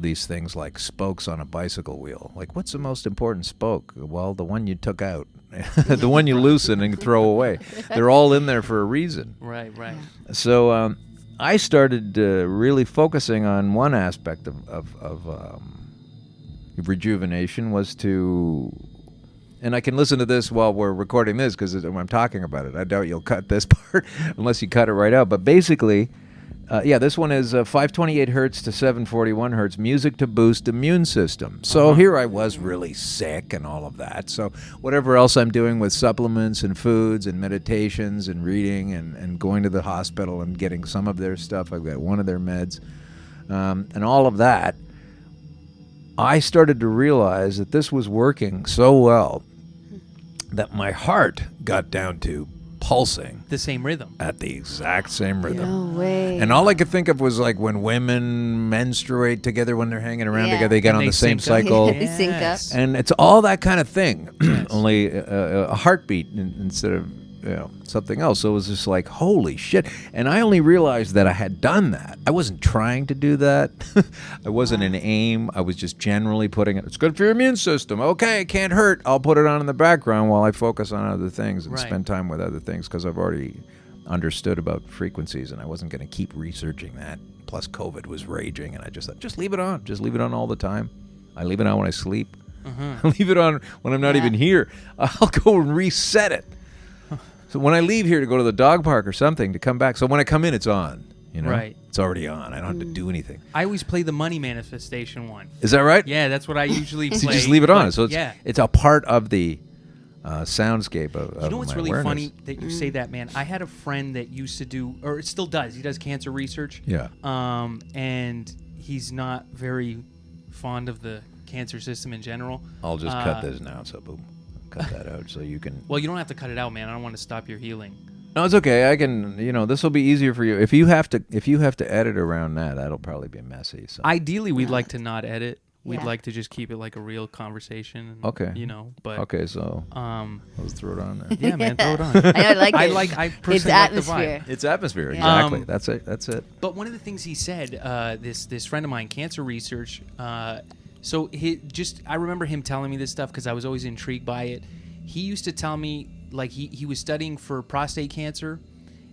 these things like spokes on a bicycle wheel. Like, what's the most important spoke? Well, the one you took out, the one you loosen and throw away. They're all in there for a reason. Right. So I started really focusing on one aspect of rejuvenation was to, and I can listen to this while we're recording this because I'm talking about it. I doubt you'll cut this part unless you cut it right out. But basically, this one is 528 hertz to 741 hertz, music to boost immune system. So here I was really sick and all of that. So whatever else I'm doing with supplements and foods and meditations and reading and going to the hospital and getting some of their stuff, I've got one of their meds, and all of that, I started to realize that this was working so well that my heart got down to pulsing The same rhythm. at the exact same rhythm. No way. And all I could think of was like when women menstruate together, when they're hanging around together, they get And on they the same sync up. cycle. They sync up. Yes. And it's all that kind of thing, Yes. only a heartbeat instead of something else. So it was just like, holy shit. And I only realized that I had done that. I wasn't trying to do that. I wasn't an aim. I was just generally putting it, it's good for your immune system. Okay, it can't hurt. I'll put it on in the background while I focus on other things and Right. spend time with other things because I've already understood about frequencies and I wasn't going to keep researching that. Plus COVID was raging and I just thought, just leave it on. Just leave it on all the time. I leave it on when I sleep. I leave it on when I'm not even here. I'll go and reset it. So when I leave here to go to the dog park or something, to come back, so when I come in, it's on. You know? Right. It's already on. I don't have to do anything. I always play the money manifestation one. Is that right? Yeah, that's what I usually play. So you just leave it on. but So it's a part of the soundscape of You know what's my really awareness. funny that you say that, man? I had a friend that used to do, or it still does. He does cancer research. Yeah. And he's not very fond of the cancer system in general. I'll just cut this now. So boom. Cut that out so you can... Well, you don't have to cut it out, man. I don't want to stop your healing. No, it's okay. I can, this will be easier for you. If you have to edit around that, that'll probably be messy. So. Ideally, we'd like to not edit. We'd Yeah. like to just keep it like a real conversation. And, Okay. But Okay, so let's throw it on there. yeah, man, throw it on. I like it. I personally It's like the atmosphere. vibe. It's atmosphere, Yeah. exactly. That's it. But one of the things he said, this friend of mine, cancer research. So I remember him telling me this stuff because I was always intrigued by it. He used to tell me like he was studying for prostate cancer,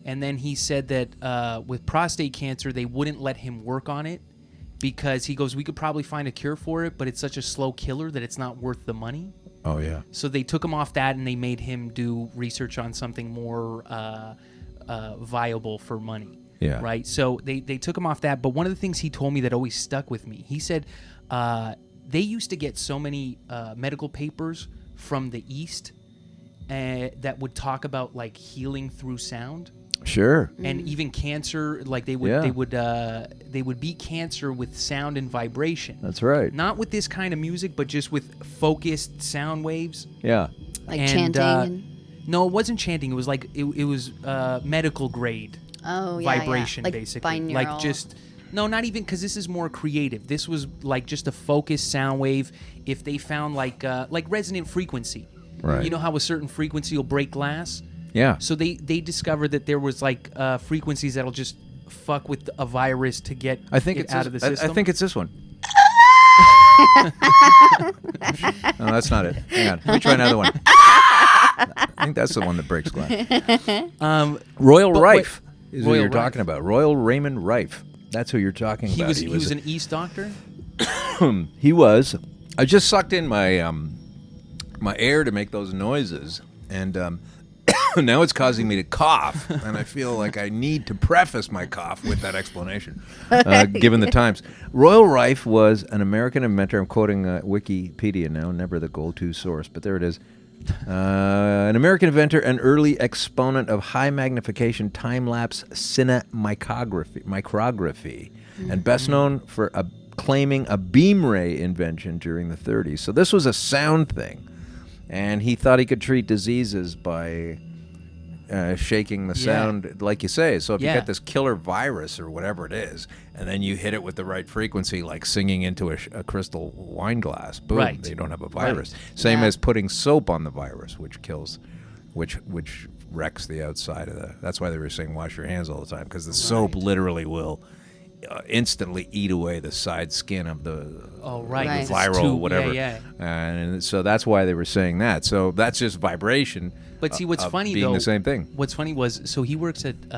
and then he said that with prostate cancer they wouldn't let him work on it because he goes, we could probably find a cure for it, but it's such a slow killer that it's not worth the money. Oh yeah. So they took him off that and they made him do research on something more viable for money. Yeah. Right. So they took him off that. But one of the things he told me that always stuck with me, he said they used to get so many medical papers from the East that would talk about like healing through sound. Sure. And even cancer, like they would beat cancer with sound and vibration. That's right. Not with this kind of music, but just with focused sound waves. Yeah. Like And, chanting. No, it wasn't chanting. It was like it was medical grade vibration, like basically. binaural. Like just no, not even because this is more creative. This was like just a focused sound wave. If they found like resonant frequency, Right. You know how a certain frequency will break glass. Yeah. So they discovered that there was like frequencies that'll just fuck with a virus to get I think it it's out of the system. I think it's this one. No, that's not it. Hang on. Let me try another one. I think that's the one that breaks glass. Royal but Rife is who Royal you're Rife. talking about. Royal Raymond Rife. That's who you're talking he about. was an East doctor. He was. I just sucked in my my air to make those noises, and now it's causing me to cough, and I feel like I need to preface my cough with that explanation, given the times. Royal Rife was an American inventor. I'm quoting Wikipedia now, never the go-to source, but there it is. An American inventor and early exponent of high magnification time-lapse micrography, and best known for claiming a beam ray invention during the 30s. So this was a sound thing, and he thought he could treat diseases by shaking the sound, like you say. So if you get this killer virus or whatever it is, and then you hit it with the right frequency, like singing into a crystal wine glass, boom, Right. they don't have a virus. Right. Same Yeah. as putting soap on the virus, which kills, which wrecks the outside of the. That's why they were saying wash your hands all the time, because the soap literally will instantly eat away the side skin of the Right. Right. It's viral too- whatever. Yeah. And so that's why they were saying that. So that's just vibration. But see, what's of funny being though, the same thing. What's funny was, so he works at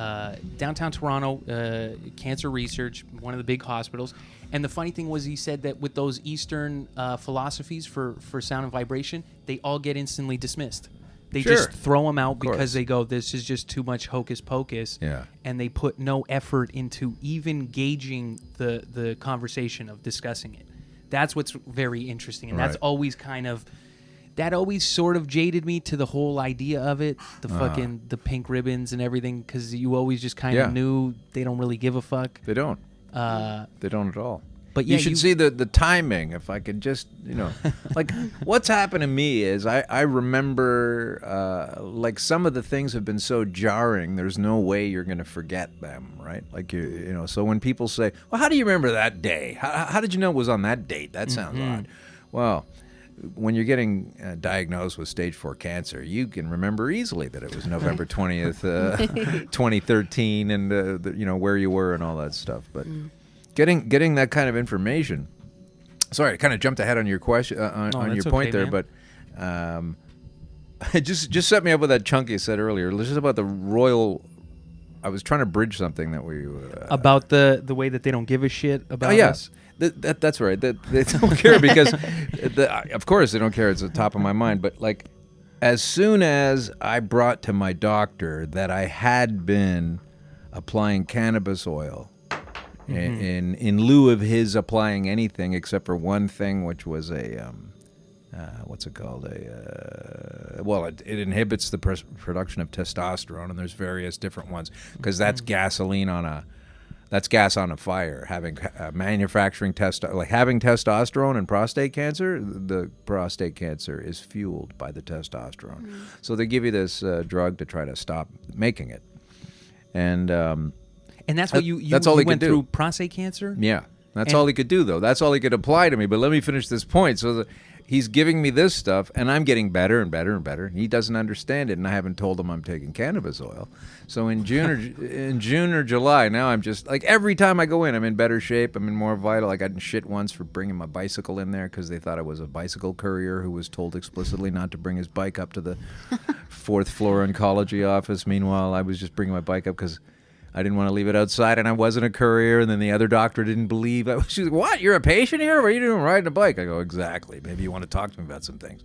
downtown Toronto Cancer Research, one of the big hospitals. And the funny thing was, he said that with those Eastern philosophies for sound and vibration, they all get instantly dismissed. They Sure. just throw them out course. because they go, this is just too much hocus pocus. Yeah. And they put no effort into even gauging the conversation of discussing it. That's what's very interesting. And that's Right. always kind of, that always sort of jaded me to the whole idea of it, the fucking the pink ribbons and everything, because you always just kind of Yeah. knew they don't really give a fuck. They don't. Uh, They don't at all. But you yeah, should see the timing. If I could just, like what's happened to me is I remember like some of the things have been so jarring. There's no way you're going to forget them, right? Like So when people say, "Well, how do you remember that day? How did you know it was on that date?" That sounds odd. Well, when you're getting diagnosed with stage 4 cancer, you can remember easily that it was November 20th, 2013, and where you were and all that stuff. But getting that kind of information. Sorry, I kind of jumped ahead on your question on your that's point okay, there, man. but just set me up with that chunk you said earlier. It's just about the royal. I was trying to bridge something that we about the way that they don't give a shit about Oh yeah, us. that's right. They don't care because, of course, they don't care. It's the top of my mind. But like, as soon as I brought to my doctor that I had been applying cannabis oil, in lieu of his applying anything except for one thing, which was a what's it called? It inhibits the production of testosterone, and there's various different ones because that's gasoline on a. That's gas on a fire. Having manufacturing having testosterone and prostate cancer, the prostate cancer is fueled by the testosterone. So they give you this drug to try to stop making it, and And that's what you that's all he went could do. through prostate cancer? yeah, that's And- all he could do though. That's all he could apply to me. But let me finish this point. So he's giving me this stuff, and I'm getting better and better and better. He doesn't understand it, and I haven't told him I'm taking cannabis oil. So in June or July, now I'm just like every time I go in, I'm in better shape. I'm in more vital. I got in shit once for bringing my bicycle in there because they thought I was a bicycle courier who was told explicitly not to bring his bike up to the 4th floor oncology office. Meanwhile, I was just bringing my bike up because I didn't want to leave it outside, and I wasn't a courier. And then the other doctor didn't believe. She's like, "What? You're a patient here? What are you doing riding a bike?" I go, "Exactly. Maybe you want to talk to me about some things."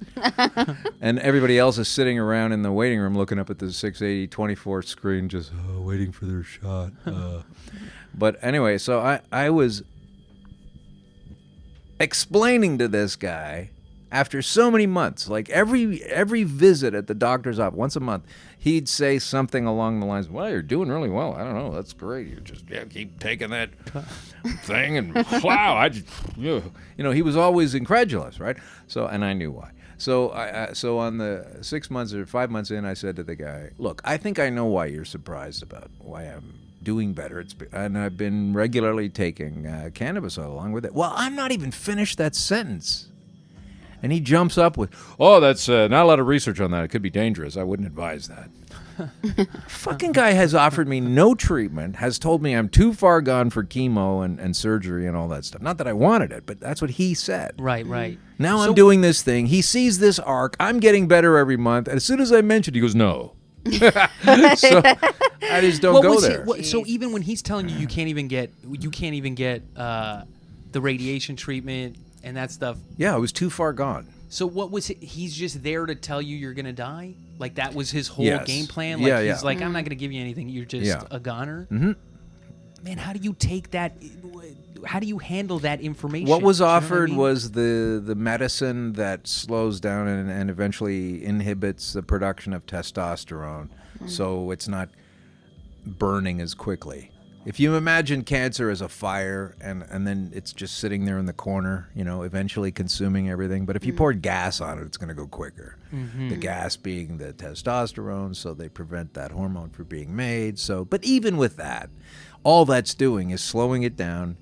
And everybody else is sitting around in the waiting room looking up at the 680/24 screen, just waiting for their shot. But anyway, so I was explaining to this guy after so many months, like every visit at the doctor's office, once a month, he'd say something along the lines, "Well, you're doing really well. I don't know. That's great. You just keep taking that thing and wow, he was always incredulous, right? So, and I knew why. So so on the 6 months or 5 months in, I said to the guy, "Look, I think I know why you're surprised about why I'm doing better. And I've been regularly taking cannabis oil along with it." Well, I'm not even finished that sentence. And he jumps up with, "Oh, that's not a lot of research on that. It could be dangerous. I wouldn't advise that." Fucking guy has offered me no treatment, has told me I'm too far gone for chemo and surgery and all that stuff. Not that I wanted it, but that's what he said. Right, right. Now I'm doing this thing. He sees this arc. I'm getting better every month. And as soon as I mentioned, he goes, "No." So I just don't go there. So even when he's telling you you can't even get the radiation treatment and that stuff. Yeah, I was too far gone. So what was it? He's just there to tell you you're gonna die? Like that was his whole Yes. game plan? Like Yeah, he's yeah. like, "I'm not gonna give you anything. You're just Yeah. a goner." Mm-hmm. Man, how do you take that? How do you handle that information? What was You know offered I mean? was the medicine that slows down and eventually inhibits the production of testosterone, so it's not burning as quickly. If you imagine cancer as a fire and then it's just sitting there in the corner, eventually consuming everything. But if you poured gas on it, it's going to go quicker. The gas being the testosterone, so they prevent that hormone from being made. But even with that, all that's doing is slowing it down,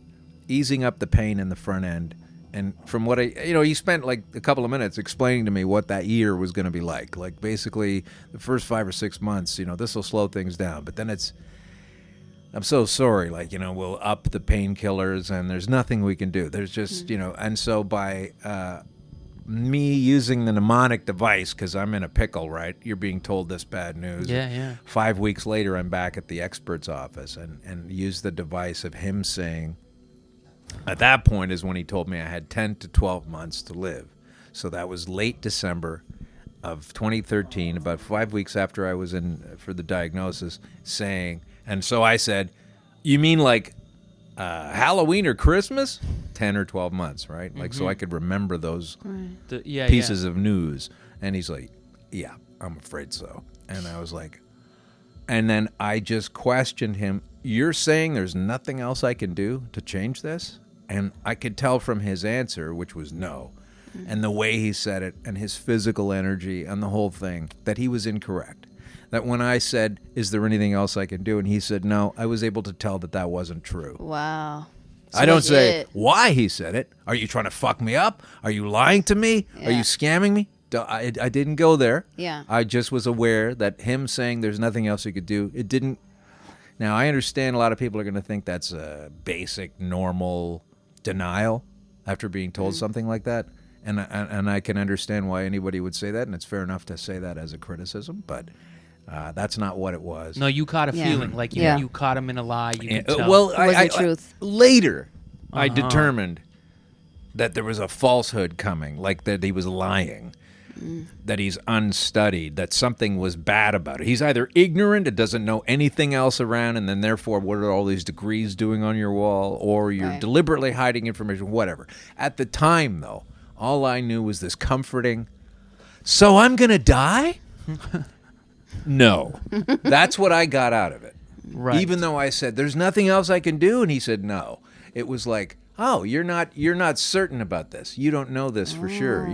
easing up the pain in the front end. And from what he spent like a couple of minutes explaining to me what that year was going to be like. Like basically the first 5 or 6 months, this will slow things down. But then it's I'm so sorry. Like, we'll up the painkillers and there's nothing we can do. There's just, and so by me using the mnemonic device, because I'm in a pickle, right? You're being told this bad news. Yeah. 5 weeks later, I'm back at the expert's office and use the device of him saying, at that point is when he told me I had 10 to 12 months to live. So that was late December of 2013, about 5 weeks after I was in for the diagnosis, saying, and so I said, you mean like Halloween or Christmas? 10 or 12 months, right? Like, so I could remember those pieces of news. And he's like, yeah, I'm afraid so. And I was like, and then I just questioned him. You're saying there's nothing else I can do to change this? And I could tell from his answer, which was no, and the way he said it and his physical energy and the whole thing, that he was incorrect. That when I said, is there anything else I can do? And he said, no, I was able to tell that that wasn't true. Wow. So I don't say why he said it. Are you trying to fuck me up? Are you lying to me? Yeah. Are you scamming me? I didn't go there. Yeah. I just was aware that him saying there's nothing else he could do, it didn't. Now, I understand a lot of people are going to think that's a basic, normal denial after being told something like that. And I can understand why anybody would say that, and it's fair enough to say that as a criticism, but that's not what it was. No, you caught a feeling like you caught him in a lie. You could tell. Well, It wasn't truth. Later, I determined that there was a falsehood coming, like that he was lying, that he's unstudied, that something was bad about it. He's either ignorant and doesn't know anything else around, and then therefore what are all these degrees doing on your wall, or you're deliberately hiding information, whatever. At the time, though, all I knew was this comforting, so I'm going to die? No. That's what I got out of it. Right. Even though I said, there's nothing else I can do, and he said no. It was like, oh, you're not certain about this. You don't know this for sure.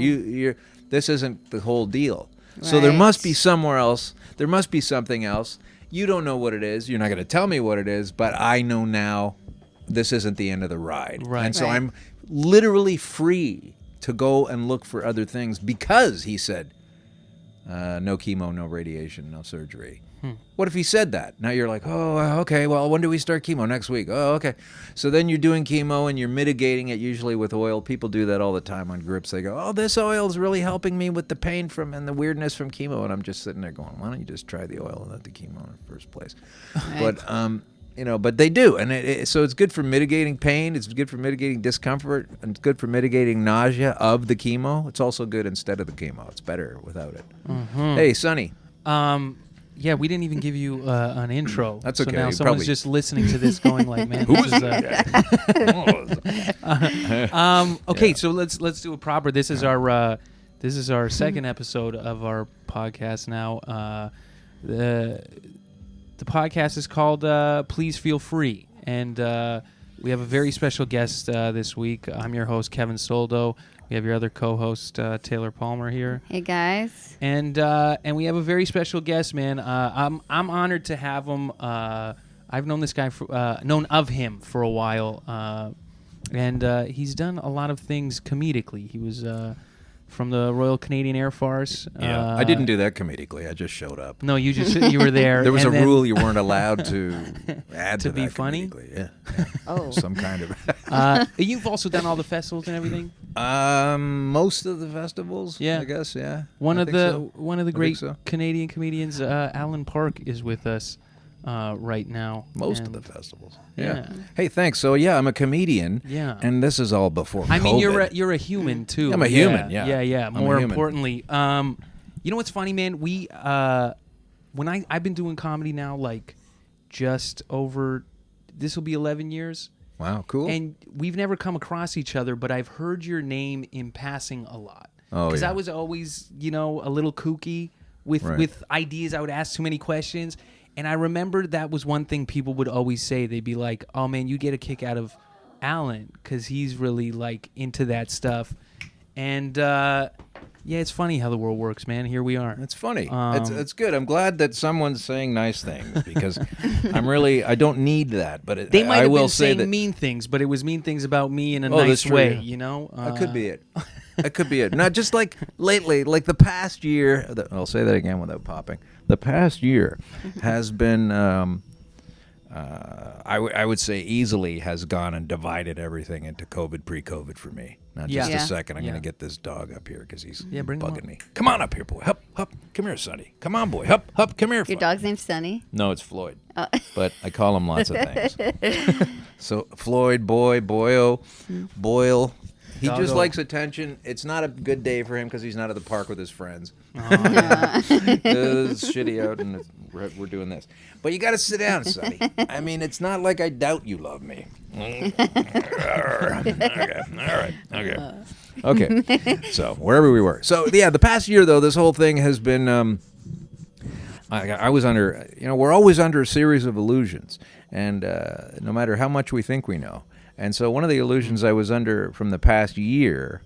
This isn't the whole deal. So there must be somewhere else. There must be something else. You don't know what it is. You're not going to tell me what it is, but I know now this isn't the end of the ride. Right. And so I'm literally free to go and look for other things because he said, no chemo, no radiation, no surgery. What if he said that? Now you're like, oh, okay, well, when do we start chemo? Next week. Oh, okay. So then you're doing chemo and you're mitigating it usually with oil. People do that all the time on grips. They go, oh, this oil is really helping me with the pain from and the weirdness from chemo. And I'm just sitting there going, why don't you just try the oil and not the chemo in the first place? Right. But, but they do. And so it's good for mitigating pain. It's good for mitigating discomfort. And it's good for mitigating nausea of the chemo. It's also good instead of the chemo. It's better without it. Hey, Sonny. Yeah, we didn't even give you an intro. That's so okay. now You someone's probably- just listening to this going like, man, Who this is is that? okay, so let's do it proper. This is our second episode of our podcast now. The podcast is called Please Feel Free, and we have a very special guest this week. I'm your host, Kevin Soldo. We have your other co-host, Taylor Palmer, here. Hey, guys. And we have a very special guest, man. I'm honored to have him. I've known this guy known of him for a while, and he's done a lot of things comedically. He was from the Royal Canadian Air Force. Yeah, I didn't do that comedically. I just showed up. No, you were there. There was and a then- rule you weren't allowed to add to, To be that funny? comedically. Yeah. Oh. Some kind of. You've also done all the festivals and everything. Most of the festivals. Yeah. I guess. Yeah. One I of think the so. one of the I great think so. Canadian comedians, Alan Park, is with us right now. Most of And- the festivals. Yeah. Hey, thanks. So yeah, I'm a comedian. Yeah. And this is all before I mean, COVID. you're a human too. I'm a human, yeah. Yeah. I'm a More human. importantly, you know what's funny, man? We when I've been doing comedy now, like just over, this will be 11 years, Wow, cool. and we've never come across each other, but I've heard your name in passing a lot. Oh, Because yeah. I was always, a little kooky with Right. with ideas. I would ask too many questions. And I remember that was one thing people would always say. They'd be like, oh, man, you get a kick out of Alan because he's really, like, into that stuff. And, yeah, it's funny how the world works, man. Here we are. It's funny. Um, It's good. I'm glad that someone's saying nice things because I don't need that. But They might I have will been say saying that mean things, but it was mean things about me in a Oh, that's nice true, way, yeah. you know? that could be it. That could be it. Not just like lately, like the past year. I'll say that again without popping. The past year has been I would say easily has gone and divided everything into COVID, pre-COVID for me. Now, just Yeah. a second. I'm Yeah. going to get this dog up here because he's bring him bugging up. me. Come on up here, boy. Hup, hup. Come here, Sonny. Come on, boy. Hup, hup. Come here, Your Floyd. dog's name's Sunny. No, it's Floyd. But I call him lots of things. So Floyd, Boyle. He just Doggo. likes attention. It's not a good day for him because he's not at the park with his friends. It's shitty out, and we're doing this. But you got to sit down, Sonny. I mean, it's not like I doubt you love me. Okay. All right. Okay. So wherever we were. So yeah, the past year though, this whole thing has been. I was under. We're always under a series of illusions, and no matter how much we think we know. And so one of the illusions I was under from the past year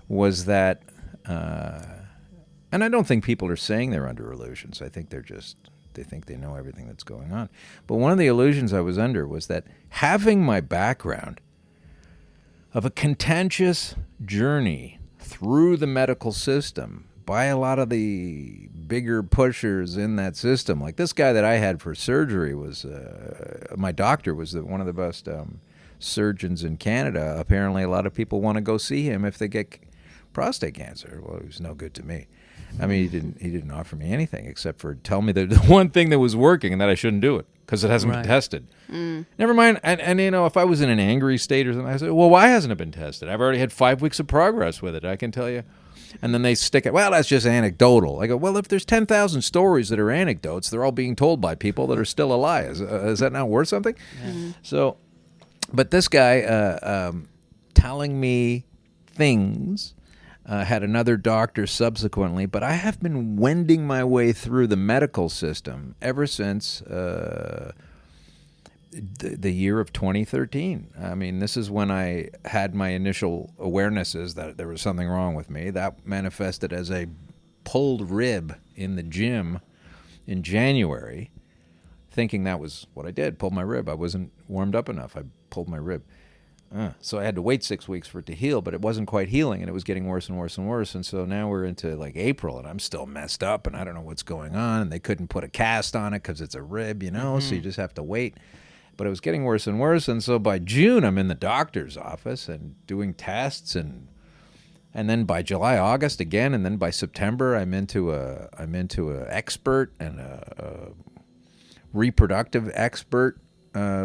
was that, and I don't think people are saying they're under illusions. I think they think they know everything that's going on. But one of the illusions I was under was that having my background of a contentious journey through the medical system by a lot of the bigger pushers in that system, like this guy that I had for surgery was, my doctor was one of the best surgeons in Canada. Apparently a lot of people want to go see him if they get prostate cancer. Well, he was no good to me. I mean, he didn't offer me anything except for tell me the one thing that was working and that I shouldn't do it because it hasn't been tested. Never mind. And if I was in an angry state or something, I said, well, why hasn't it been tested? I've already had 5 weeks of progress with it, I can tell you. And then they stick it, well, that's just anecdotal. I go, well, if there's 10,000 stories that are anecdotes, they're all being told by people that are still alive. Is that not worth something? Yeah. So, but this guy telling me things, had another doctor subsequently, but I have been wending my way through the medical system ever since the year of 2013. I mean, this is when I had my initial awarenesses that there was something wrong with me. That manifested as a pulled rib in the gym in January, thinking that was what I did, pulled my rib. I wasn't warmed up enough. I pulled my rib. So I had to wait 6 weeks for it to heal, but it wasn't quite healing, and it was getting worse and worse and worse. And so now we're into like April, and I'm still messed up, and I don't know what's going on. And they couldn't put a cast on it because it's a rib, so you just have to wait. But it was getting worse and worse, and so by June I'm in the doctor's office and doing tests, and then by July, August again, and then by September I'm into a expert and a reproductive expert.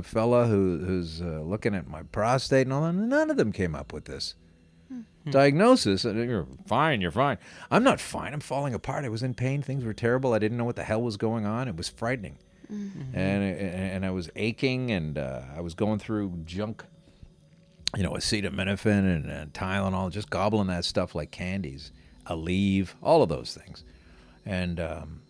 Fella who's looking at my prostate and all that, and none of them came up with this diagnosis. You're fine. I'm not fine. I'm falling apart. I was in pain. Things were terrible. I didn't know what the hell was going on. It was frightening. And I was aching, and I was going through junk, acetaminophen and Tylenol, just gobbling that stuff like candies, Aleve, all of those things. And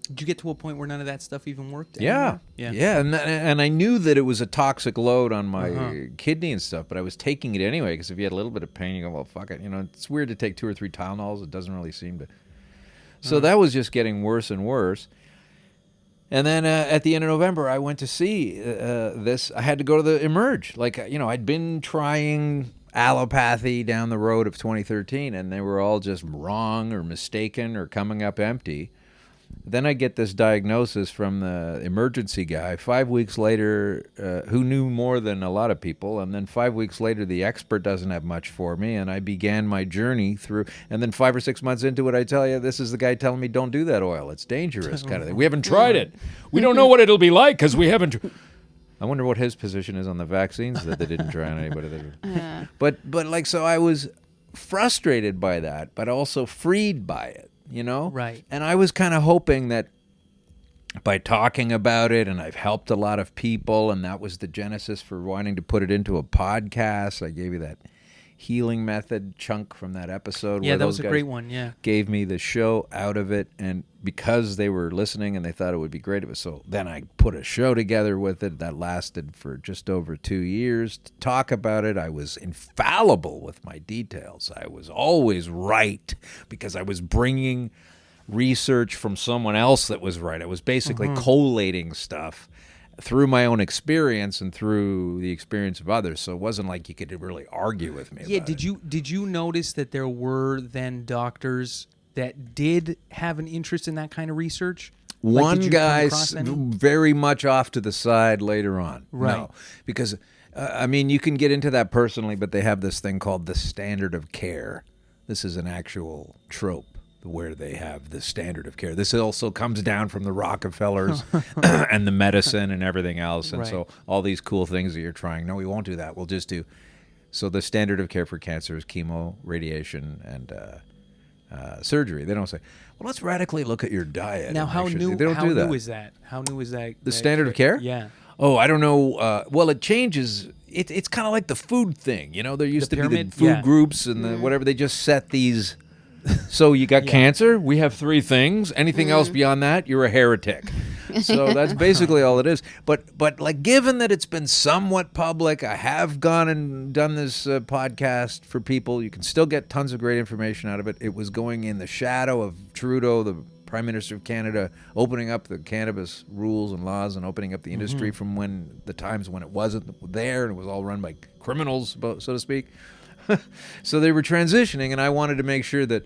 did you get to a point where none of that stuff even worked yeah. anymore? And I knew that it was a toxic load on my kidney and stuff, but I was taking it anyway because if you had a little bit of pain, you go, well, fuck it. It's weird to take 2 or 3 Tylenols. It doesn't really seem to. So that was just getting worse and worse. And then at the end of November, I went to see this. I had to go to the Emerge. I'd been trying allopathy down the road of 2013, and they were all just wrong or mistaken or coming up empty. Then I get this diagnosis from the emergency guy 5 weeks later, who knew more than a lot of people. And then 5 weeks later, the expert doesn't have much for me. And I began my journey through. And then 5 or 6 months into it, I tell you, this is the guy telling me, don't do that oil. It's dangerous kind of thing. We haven't tried it. We don't know what it'll be like because we haven't. I wonder what his position is on the vaccines that they didn't try on anybody. But so I was frustrated by that, but also freed by it. Right. And I was kind of hoping that by talking about it, and I've helped a lot of people, and that was the genesis for wanting to put it into a podcast. I gave you that healing method chunk from that episode. Yeah, where that those was a guys great one, yeah. gave me the show out of it, and because they were listening and they thought it would be great of it, so then I put a show together with it that lasted for just over 2 years to talk about it. I was infallible with my details. I was always right because I was bringing research from someone else that was right. I was basically collating stuff through my own experience and through the experience of others. So it wasn't like you could really argue with me. Yeah, about did you notice that there were then doctors that did have an interest in that kind of research? One did you come guy across any? very much off to the side later on. Right. No, because, I mean, you can get into that personally, but they have this thing called the standard of care. This is an actual trope where they have the standard of care. This also comes down from the Rockefellers and the medicine and everything else. And Right. so all these cool things that you're trying, no, we won't do that. We'll just do. So the standard of care for cancer is chemo, radiation, and surgery. They don't say, well, let's radically look at your diet. Now, and how make sure-" new? They don't How do that. new is that? How new is that? The standard of care? Yeah. Oh, I don't know. Well, it changes. It's kind of like the food thing. You know, there used The to be the pyramid? food Yeah. groups and the whatever. They just set these. So you got cancer. We have 3 things. Anything else beyond that, you're a heretic. So that's basically all it is. But like, given that it's been somewhat public, I have gone and done this podcast for people. You can still get tons of great information out of it. It was going in the shadow of Trudeau, the Prime Minister of Canada, opening up the cannabis rules and laws and opening up the industry from when the times when it wasn't there and it was all run by criminals, so to speak. So they were transitioning, and I wanted to make sure that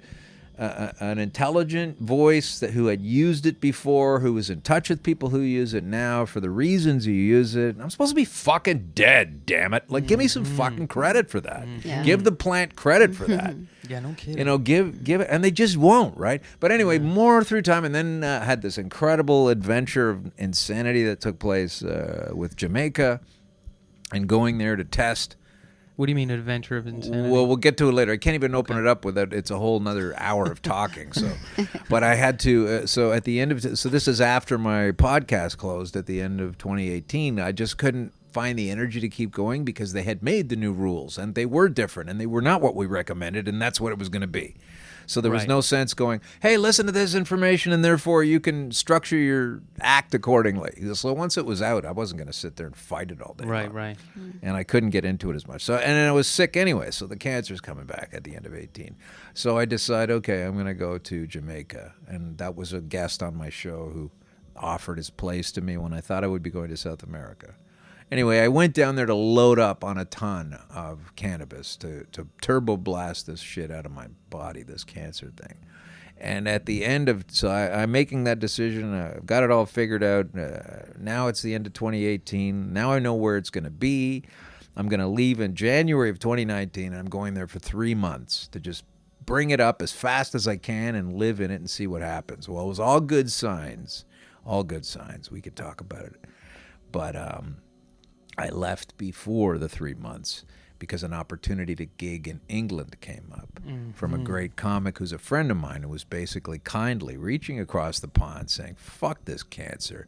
an intelligent voice who had used it before, who was in touch with people who use it now for the reasons you use it. I'm supposed to be fucking dead, damn it. Like, give me some fucking credit for that. Yeah. Give the plant credit for that. Yeah, no kidding. You know, give it, and they just won't, right? But anyway, more through time, and then had this incredible adventure of insanity that took place with Jamaica, and going there to test. What do you mean adventure of insanity? Well, we'll get to it later. I can't even open it up without. It's a whole another hour of talking. So, but I had to. So at the end of so this is after my podcast closed at the end of 2018. I just couldn't find the energy to keep going because they had made the new rules and they were different and they were not what we recommended, and that's what it was going to be. So there was Right. no sense going, hey, listen to this information and therefore you can structure your act accordingly. So once it was out, I wasn't going to sit there and fight it all day right, long. right. And I couldn't get into it as much. So, and then I was sick anyway, so the cancer's coming back at the end of 18. So I decided, okay, I'm going to go to Jamaica. And that was a guest on my show who offered his place to me when I thought I would be going to South America. Anyway, I went down there to load up on a ton of cannabis to turbo blast this shit out of my body, this cancer thing. And at the end of, so I'm making that decision. I've got it all figured out. Now it's the end of 2018. Now I know where it's going to be. I'm going to leave in January of 2019, and I'm going there for 3 months to just bring it up as fast as I can and live in it and see what happens. Well, it was all good signs. All good signs. We could talk about it. But I left before the 3 months because an opportunity to gig in England came up from a great comic who's a friend of mine who was basically kindly reaching across the pond saying, fuck this cancer.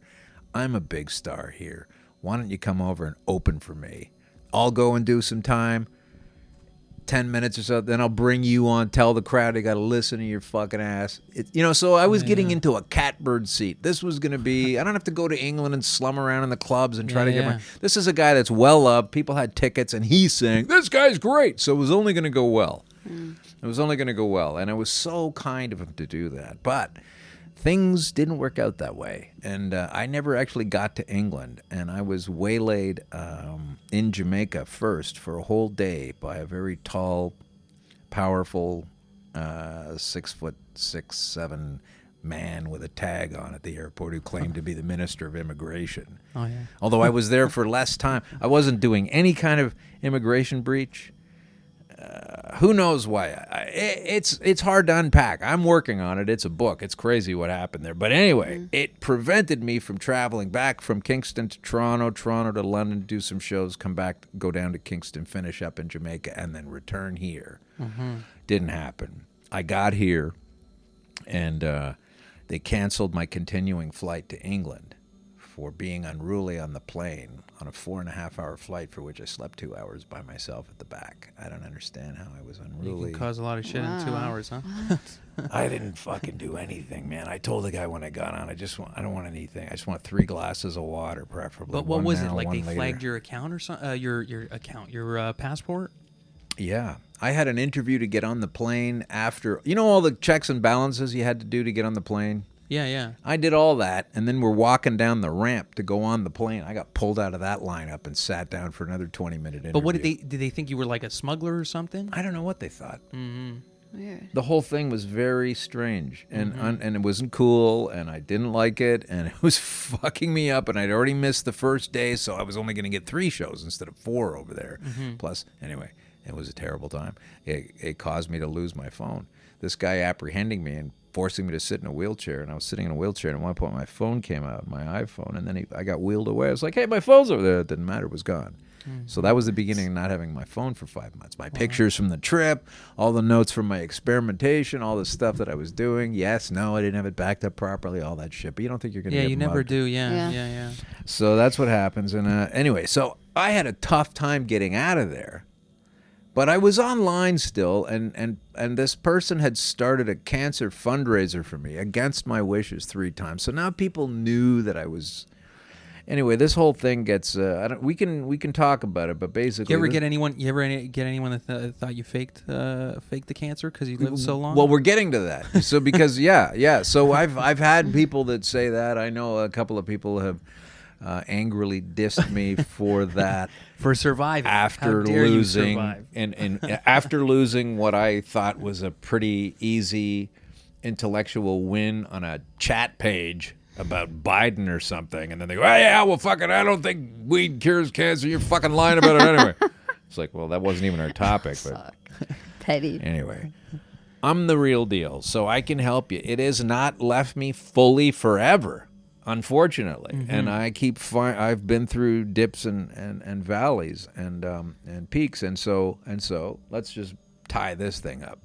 I'm a big star here. Why don't you come over and open for me? I'll go and do some time, 10 minutes or so, then I'll bring you on, tell the crowd they got to listen to your fucking ass. So I was getting into a catbird seat. This was going to be, I don't have to go to England and slum around in the clubs and try to get my, this is a guy that's well loved. People had tickets and he's saying, this guy's great. So it was only going to go well. It was only going to go well. And it was so kind of him to do that. But things didn't work out that way. And I never actually got to England. And I was waylaid in Jamaica first for a whole day by a very tall, powerful, 6'6", man with a tag on at the airport who claimed to be the Minister of Immigration. Oh, yeah. Although I was there for less time. I wasn't doing any kind of immigration breach. Who knows why? It's hard to unpack. I'm working on it. It's a book. It's crazy what happened there. But anyway, it prevented me from traveling back from Kingston to Toronto to London, do some shows, come back, go down to Kingston, finish up in Jamaica, and then return here. Didn't happen. I got here, and they canceled my continuing flight to England for being unruly on the plane on a 4.5-hour flight for which I slept 2 hours by myself at the back. I don't understand how I was You unruly. can cause a lot of shit in 2 hours, huh? I didn't fucking do anything, man. I told the guy when I got on, I don't want anything. I just want 3 glasses of water, preferably. But what One was now, it? Like one they later. flagged your account or something? Your passport? Yeah. I had an interview to get on the plane after, all the checks and balances you had to do to get on the plane? Yeah, yeah. I did all that, and then we're walking down the ramp to go on the plane. I got pulled out of that lineup and sat down for another 20-minute interview. But what did they think you were like a smuggler or something? I don't know what they thought. Weird. The whole thing was very strange, and Mm-hmm. and it wasn't cool, and I didn't like it, and it was fucking me up, and I'd already missed the first day, so I was only going to get 3 shows instead of 4 over there. Mm-hmm. Plus, anyway, it was a terrible time. It caused me to lose my phone. This guy apprehending me and forcing me to sit in a wheelchair, and I was sitting in a wheelchair, and at one point my phone came out, my iPhone, and then I got wheeled away. I was like, hey, my phone's over there. It didn't matter. It was gone. So that was the beginning of not having my phone for 5 months. My pictures from the trip, all the notes from my experimentation, all the stuff that I was doing. Yes, no, I didn't have it backed up properly, all that shit. But you don't think you're going to Yeah, get you never mugged. do. Yeah, Yeah. yeah. So that's what happens. And anyway, so I had a tough time getting out of there. But I was online still, and this person had started a cancer fundraiser for me against my wishes 3 times. So now people knew that I was... Anyway, this whole thing gets. We can talk about it, but basically, You ever get anyone? You ever get anyone that thought you faked the cancer because you lived so long? Well, we're getting to that. So because yeah. So I've had people that say that. I know a couple of people have angrily dissed me for that for surviving after How dare you losing survive? and after losing what I thought was a pretty easy intellectual win on a chat page about Biden or something, and then they go, "Oh yeah, well fuck it, I don't think weed cures cancer. You're fucking lying about it anyway." It's like, well, that wasn't even our topic, but Petty. anyway, I'm the real deal, so I can help you. It has not left me fully forever, unfortunately, and I keep. I've been through dips and valleys and peaks, and so let's just tie this thing up.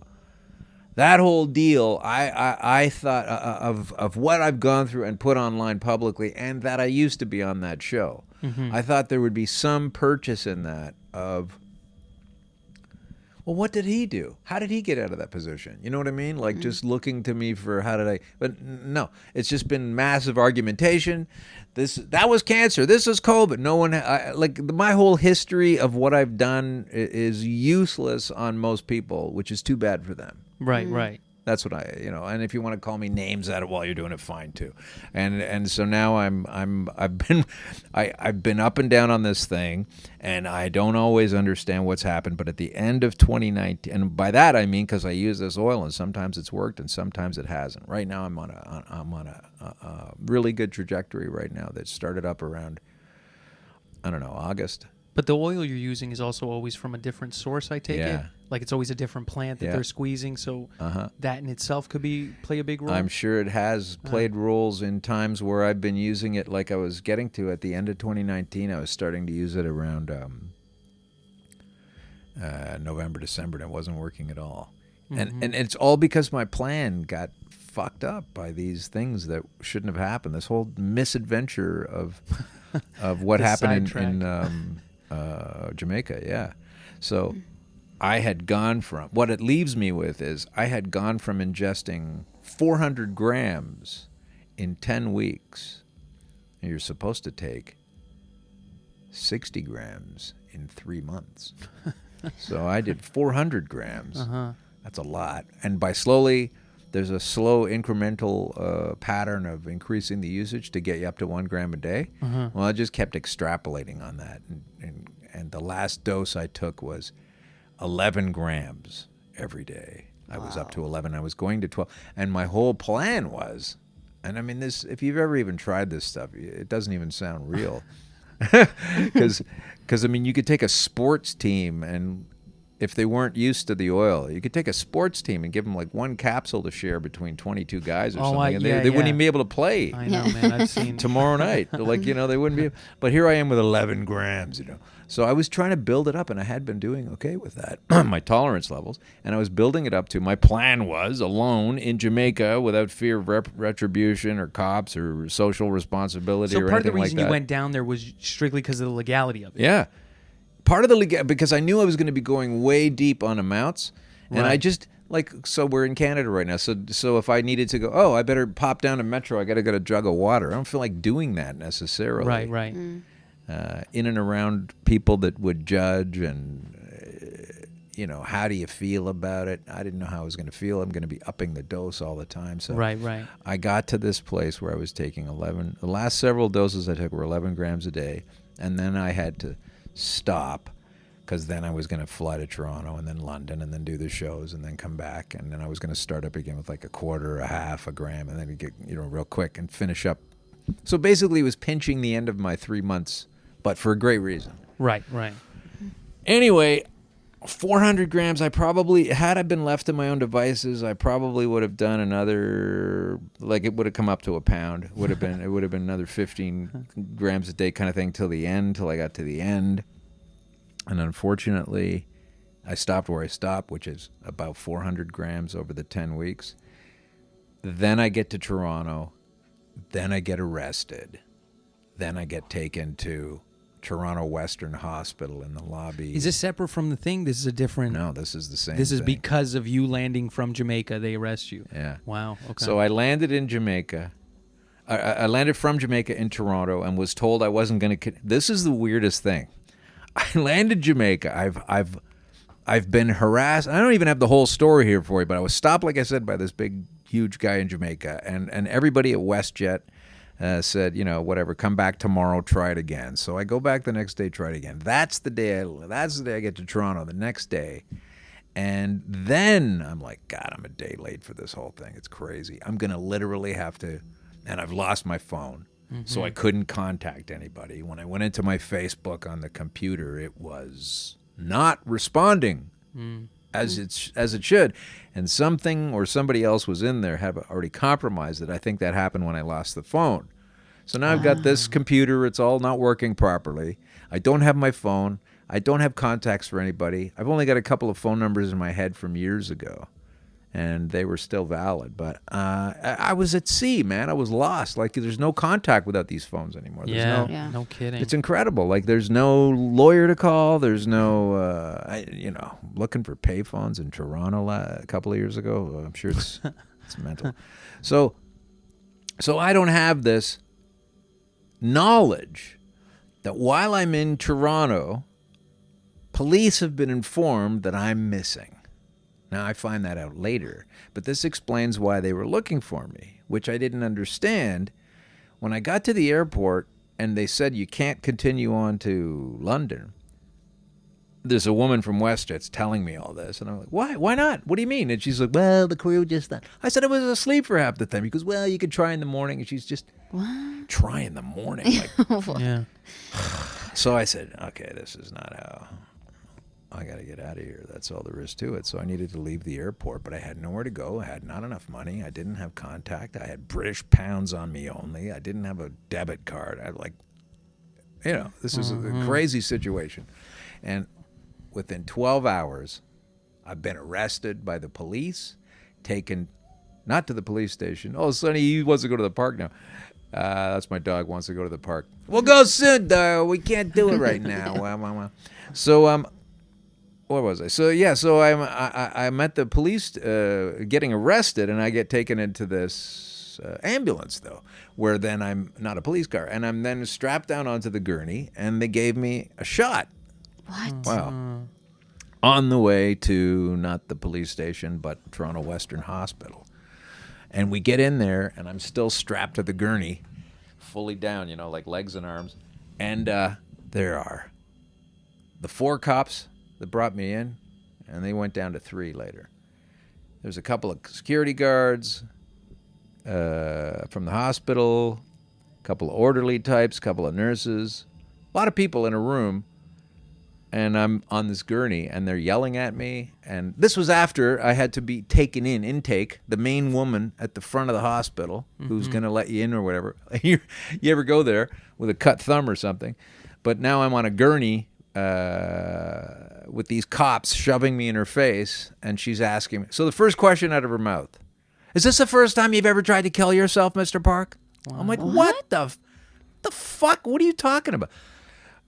That whole deal, I thought of what I've gone through and put online publicly, and that I used to be on that show. I thought there would be some purchase in that of, well, what did he do? How did he get out of that position? You know what I mean? Like just looking to me for how did I? But no, it's just been massive argumentation. That was cancer. This is COVID. No one my whole history of what I've done is useless on most people, which is too bad for them. Right. That's what and if you want to call me names at it while you're doing it, fine too. And so now I've been up and down on this thing, and I don't always understand what's happened. But at the end of 2019, and by that I mean because I use this oil, and sometimes it's worked and sometimes it hasn't. Right now I'm on a really good trajectory right now that started up around, I don't know, August. But the oil you're using is also always from a different source, I take it? Yeah. Like it's always a different plant that Yeah. they're squeezing, so that in itself could play a big role? I'm sure it has played roles in times where I've been using it, like I was getting to at the end of 2019. I was starting to use it around November, December, and it wasn't working at all. And it's all because my plan got fucked up by these things that shouldn't have happened. This whole misadventure of what The happened sidetrack. in Jamaica, yeah. So I had gone from, what it leaves me with is I had gone from ingesting 400 grams in 10 weeks. And you're supposed to take 60 grams in 3 months. So I did 400 grams. That's a lot. And by slowly, there's a slow incremental pattern of increasing the usage to get you up to 1 gram a day. Well, I just kept extrapolating on that. And the last dose I took was 11 grams every day. I was up to 11. I was going to 12. And my whole plan was, and I mean, this, if you've ever even tried this stuff, it doesn't even sound real. Because, I mean, you could take a sports team, and if they weren't used to the oil, you could take a sports team and give them like 1 capsule to share between 22 guys or something. And they wouldn't even be able to play I know, man. I've seen... tomorrow night. Like, they wouldn't be. But here I am with 11 grams, So I was trying to build it up, and I had been doing okay with that, my tolerance levels. And I was building it up to, my plan was, alone in Jamaica without fear of retribution or cops or social responsibility or anything like that. So part of the reason you went down there was strictly because of the legality of it. Yeah. Part of the because I knew I was going to be going way deep on amounts, and I just so we're in Canada right now. So if I needed to go, I better pop down to Metro. I got to get a jug of water. I don't feel like doing that necessarily. Right. In and around people that would judge and how do you feel about it? I didn't know how I was going to feel. I'm going to be upping the dose all the time. So Right. I got to this place where I was taking 11. The last several doses I took were 11 grams a day, and then I had to stop because then I was going to fly to Toronto and then London and then do the shows and then come back. And then I was going to start up again with like a quarter, a half, a gram, and then get, real quick and finish up. So basically it was pinching the end of my 3 months, but for a great reason. Right. Anyway, 400 grams, I probably, had I been left to my own devices, I probably would have done another, like it would have come up to a pound. It would have been another 15 grams a day kind of thing till I got to the end. And unfortunately, I stopped where I stopped, which is about 400 grams over the 10 weeks. Then I get to Toronto. Then I get arrested. Then I get taken to Toronto Western Hospital in the lobby. Is this separate from the thing? This is a different... No, this is the same This is thing. because of you landing from Jamaica, they arrest you. Yeah. Wow, okay. So I landed in Jamaica. I landed from Jamaica in Toronto and was told I wasn't going to... This is the weirdest thing. I landed Jamaica. I've been harassed. I don't even have the whole story here for you, but I was stopped, like I said, by this big, huge guy in Jamaica. And everybody at WestJet said, whatever, come back tomorrow, try it again. So I go back the next day, try it again. That's the day I get to Toronto, the next day. And then I'm like, God, I'm a day late for this whole thing. It's crazy. I'm going to literally have to, and I've lost my phone. So I couldn't contact anybody. When I went into my Facebook on the computer, it was not responding as it should. And something or somebody else was in there, had already compromised it. I think that happened when I lost the phone. So now I've got this computer. It's all not working properly. I don't have my phone. I don't have contacts for anybody. I've only got a couple of phone numbers in my head from years ago, and they were still valid. But I was at sea, man. I was lost. Like, there's no contact without these phones anymore. There's no kidding. It's incredible. Like, there's no lawyer to call. There's no, looking for payphones in Toronto a couple of years ago. I'm sure it's mental. So I don't have this knowledge that while I'm in Toronto, police have been informed that I'm missing. Now, I find that out later, but this explains why they were looking for me, which I didn't understand. When I got to the airport and they said you can't continue on to London, there's a woman from WestJet's telling me all this, and I'm like, why? Why not? What do you mean? And she's like, well, the crew just... I said I was asleep for half the time. He goes, well, you could try in the morning, and she's just... What? Try in the morning? Like, Yeah. So I said, okay, this is not how... I got to get out of here. That's all there is to it. So I needed to leave the airport, but I had nowhere to go. I had not enough money. I didn't have contact. I had British pounds on me only. I didn't have a debit card. This is a crazy situation. And within 12 hours, I've been arrested by the police, taken not to the police station. Oh, Sonny, he wants to go to the park now. That's my dog, wants to go to the park. We'll go soon, though. We can't do it right now. So, where was I? So I'm at the police getting arrested, and I get taken into this ambulance, though, where then I'm not a police car, and I'm then strapped down onto the gurney, and they gave me a shot. What? Wow. On the way to not the police station, but Toronto Western Hospital. And we get in there, and I'm still strapped to the gurney, fully down, like legs and arms. And there are the 4 cops that brought me in, and they went down to 3 later. There's a couple of security guards from the hospital, a couple of orderly types, a couple of nurses, a lot of people in a room, and I'm on this gurney, and they're yelling at me. And this was after I had to be taken in, intake, the main woman at the front of the hospital who's going to let you in or whatever. You ever go there with a cut thumb or something? But now I'm on a gurney with these cops shoving me in her face, and she's asking me. So the first question out of her mouth, is this the first time you've ever tried to kill yourself, Mr. Park? Wow. I'm like, what the fuck? What are you talking about?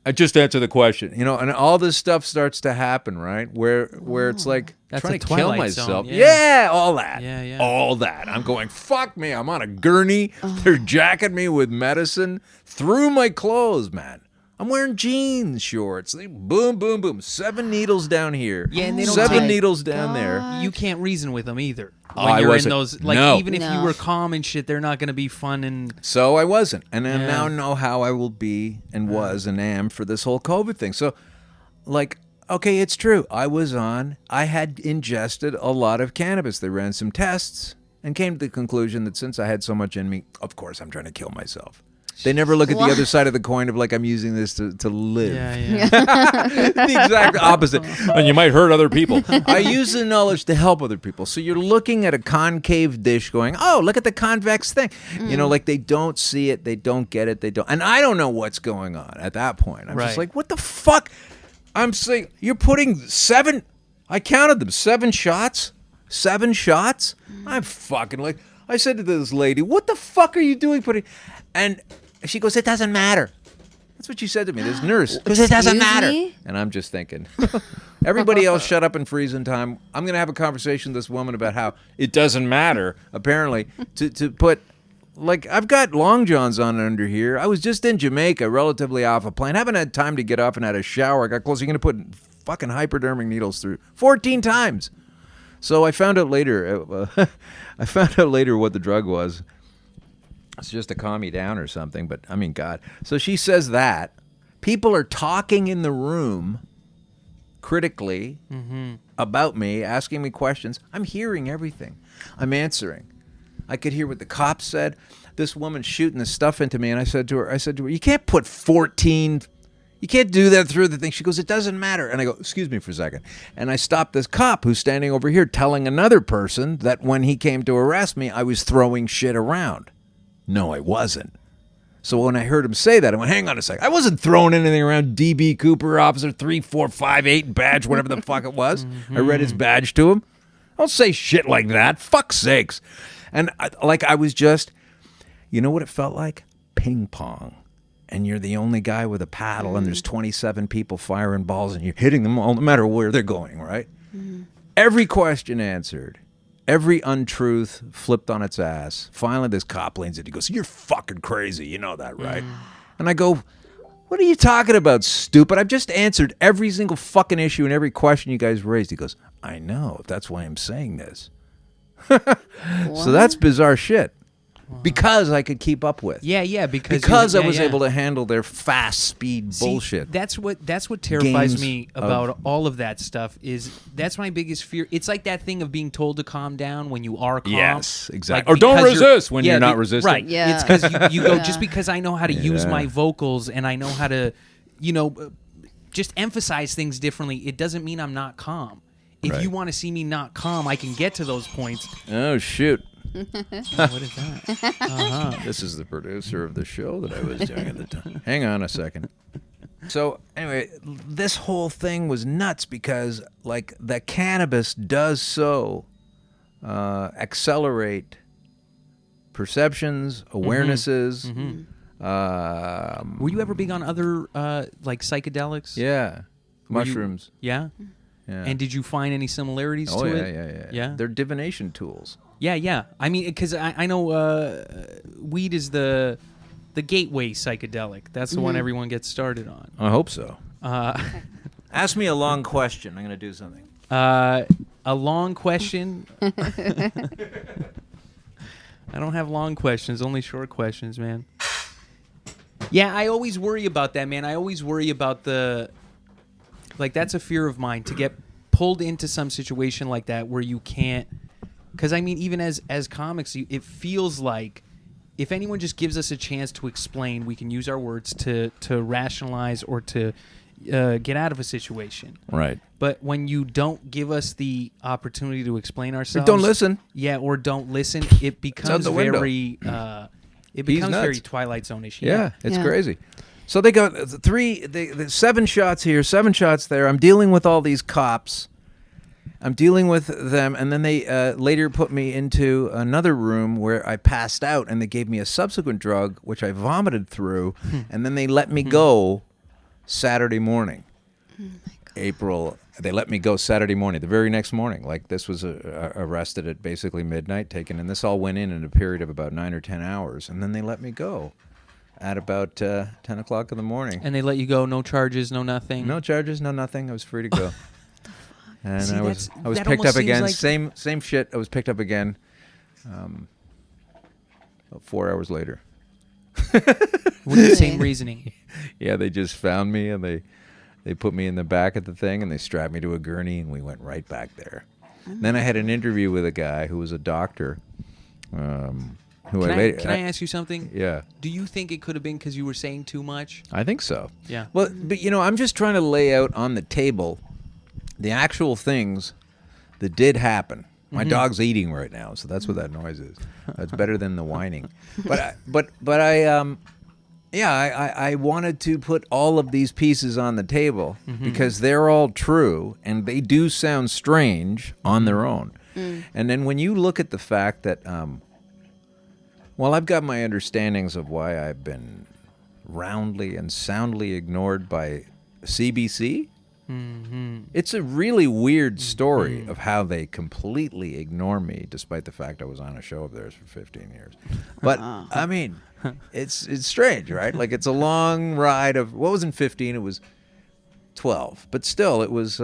I just answer the question, and all this stuff starts to happen, right? Where it's like That's trying a to kill Twilight myself. Zone, yeah. Yeah, all that. Yeah. All that. I'm going, fuck me. I'm on a gurney. They're jacking me with medicine through my clothes, man. I'm wearing jeans shorts. Boom, boom, boom. 7 needles down here. Yeah, and they don't 7 take- needles down there. You can't reason with them either. Oh, When I you're in wasn't. those, like, No. even if No. you were calm and shit, they're not going to be fun and... So I wasn't. And I Yeah. now know how I will be and was and am for this whole COVID thing. So, like, okay, it's true. I had ingested a lot of cannabis. They ran some tests and came to the conclusion that since I had so much in me, of course I'm trying to kill myself. They never look at the other side of the coin of like I'm using this to live. Yeah. The exact opposite. And you might hurt other people. I use the knowledge to help other people. So you're looking at a concave dish going, oh, look at the convex thing. You know, like they don't see it. They don't get it. They don't. And I don't know what's going on at that point. I'm just Right. like, what the fuck? I'm saying, you're putting 7, I counted them, 7 shots? 7 shots? I'm fucking like, I said to this lady, what the fuck are you doing and she goes, it doesn't matter. That's what she said to me, this nurse. Because it doesn't Excuse matter. me? And I'm just thinking, everybody else shut up and freeze in time. I'm going to have a conversation with this woman about how it doesn't matter, apparently, to put, like, I've got long johns on under here. I was just in Jamaica, relatively off a plane. Haven't had time to get up and had a shower. I got close. You're going to put fucking hypodermic needles through 14 times. So I found out later. What the drug was. It's just to calm me down or something. But I mean, God. So she says that people are talking in the room critically about me, asking me questions. I'm hearing everything. I'm answering. I could hear what the cops said. This woman shooting the stuff into me, and I said to her, you can't put 14. You can't do that through the thing. She goes, it doesn't matter. And I go, excuse me for a second. And I stopped this cop who's standing over here telling another person that when he came to arrest me, I was throwing shit around. No, I wasn't. So when I heard him say that, I went, hang on a second. I wasn't throwing anything around DB Cooper, Officer 3458 badge, whatever the fuck it was. I read his badge to him. Don't say shit like that. Fuck's sakes. And I was just, you know what it felt like? Ping pong. And you're the only guy with a paddle, and there's 27 people firing balls, and you're hitting them all, no matter where they're going, right? Every question answered. Every untruth flipped on its ass. Finally, this cop leans in. He goes, you're fucking crazy. You know that, right? And I go, what are you talking about, stupid? I've just answered every single fucking issue and every question you guys raised. He goes, I know. That's why I'm saying this. So that's bizarre shit. Because I could keep up with. Yeah, because I was able to handle their fast speed bullshit. That's what terrifies Games me about all of that stuff. That's my biggest fear. It's like that thing of being told to calm down when you are calm. Yes, exactly. Or don't because resist when you're not resisting. Right. Yeah. It's because you go, Yeah. just because I know how to use my vocals and I know how to, just emphasize things differently, it doesn't mean I'm not calm. If you want to see me not calm, I can get to those points. Oh, shoot. What is that? This is the producer of the show that I was doing at the time. Hang on a second. So anyway, this whole thing was nuts because like the cannabis does so accelerate perceptions, awarenesses. Were you ever big on other like psychedelics? Yeah, mushrooms. Yeah. Yeah. And did you find any similarities to it? Yeah. They're divination tools. Yeah. I mean, because I know weed is the gateway psychedelic. That's the one everyone gets started on. I hope so. Ask me a long question. I'm going to do something. A long question. I don't have long questions, only short questions, man. Yeah, I always worry about that, man. I always worry about that's a fear of mine, to get pulled into some situation like that where you can't. Because, I mean, even as comics, it feels like if anyone just gives us a chance to explain, we can use our words to rationalize or to get out of a situation. Right. But when you don't give us the opportunity to explain ourselves, don't listen. Yeah, or don't listen, it becomes out the window. very. It becomes nuts. very Twilight Zone-ish. Yeah, it's Yeah. crazy. So they got 7 shots here, 7 shots there. I'm dealing with all these cops. I'm dealing with them, and then they later put me into another room where I passed out, and they gave me a subsequent drug, which I vomited through, and then they let me go Saturday morning. They let me go Saturday morning, the very next morning. Like, this was arrested at basically midnight, taken, and this all went in a period of about 9 or 10 hours, and then they let me go at about 10 o'clock in the morning. And they let you go, no charges, no nothing. No charges, no nothing. I was free to go. And See, I was that picked almost up again. seems like- Same shit. I was picked up again. About 4 hours later. With the same reasoning. Yeah, they just found me and they They put me in the back of the thing, and they strapped me to a gurney, and we went right back there. Then I had an interview with a guy who was a doctor. Who Can I ask you something? Yeah. Do you think it could have been because you were saying too much? I think so. Yeah. Well, but I'm just trying to lay out on the table the actual things that did happen. My dog's eating right now, so that's what that noise is. That's better than the whining. But I wanted to put all of these pieces on the table because they're all true and they do sound strange on their own. And then when you look at the fact that, I've got my understandings of why I've been roundly and soundly ignored by CBC. It's a really weird story of how they completely ignore me, despite the fact I was on a show of theirs for 15 years. But I mean, it's strange, right? Like it's a long ride of what was in 15? It was 12, but still, it was.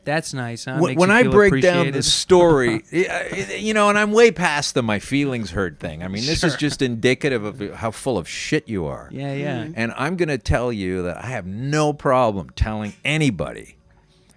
That's nice, huh? When Makes you I feel break down appreciated. the story, and I'm way past the my feelings hurt thing. I mean, this is just indicative of how full of shit you are. Yeah, yeah. And I'm going to tell you that I have no problem telling anybody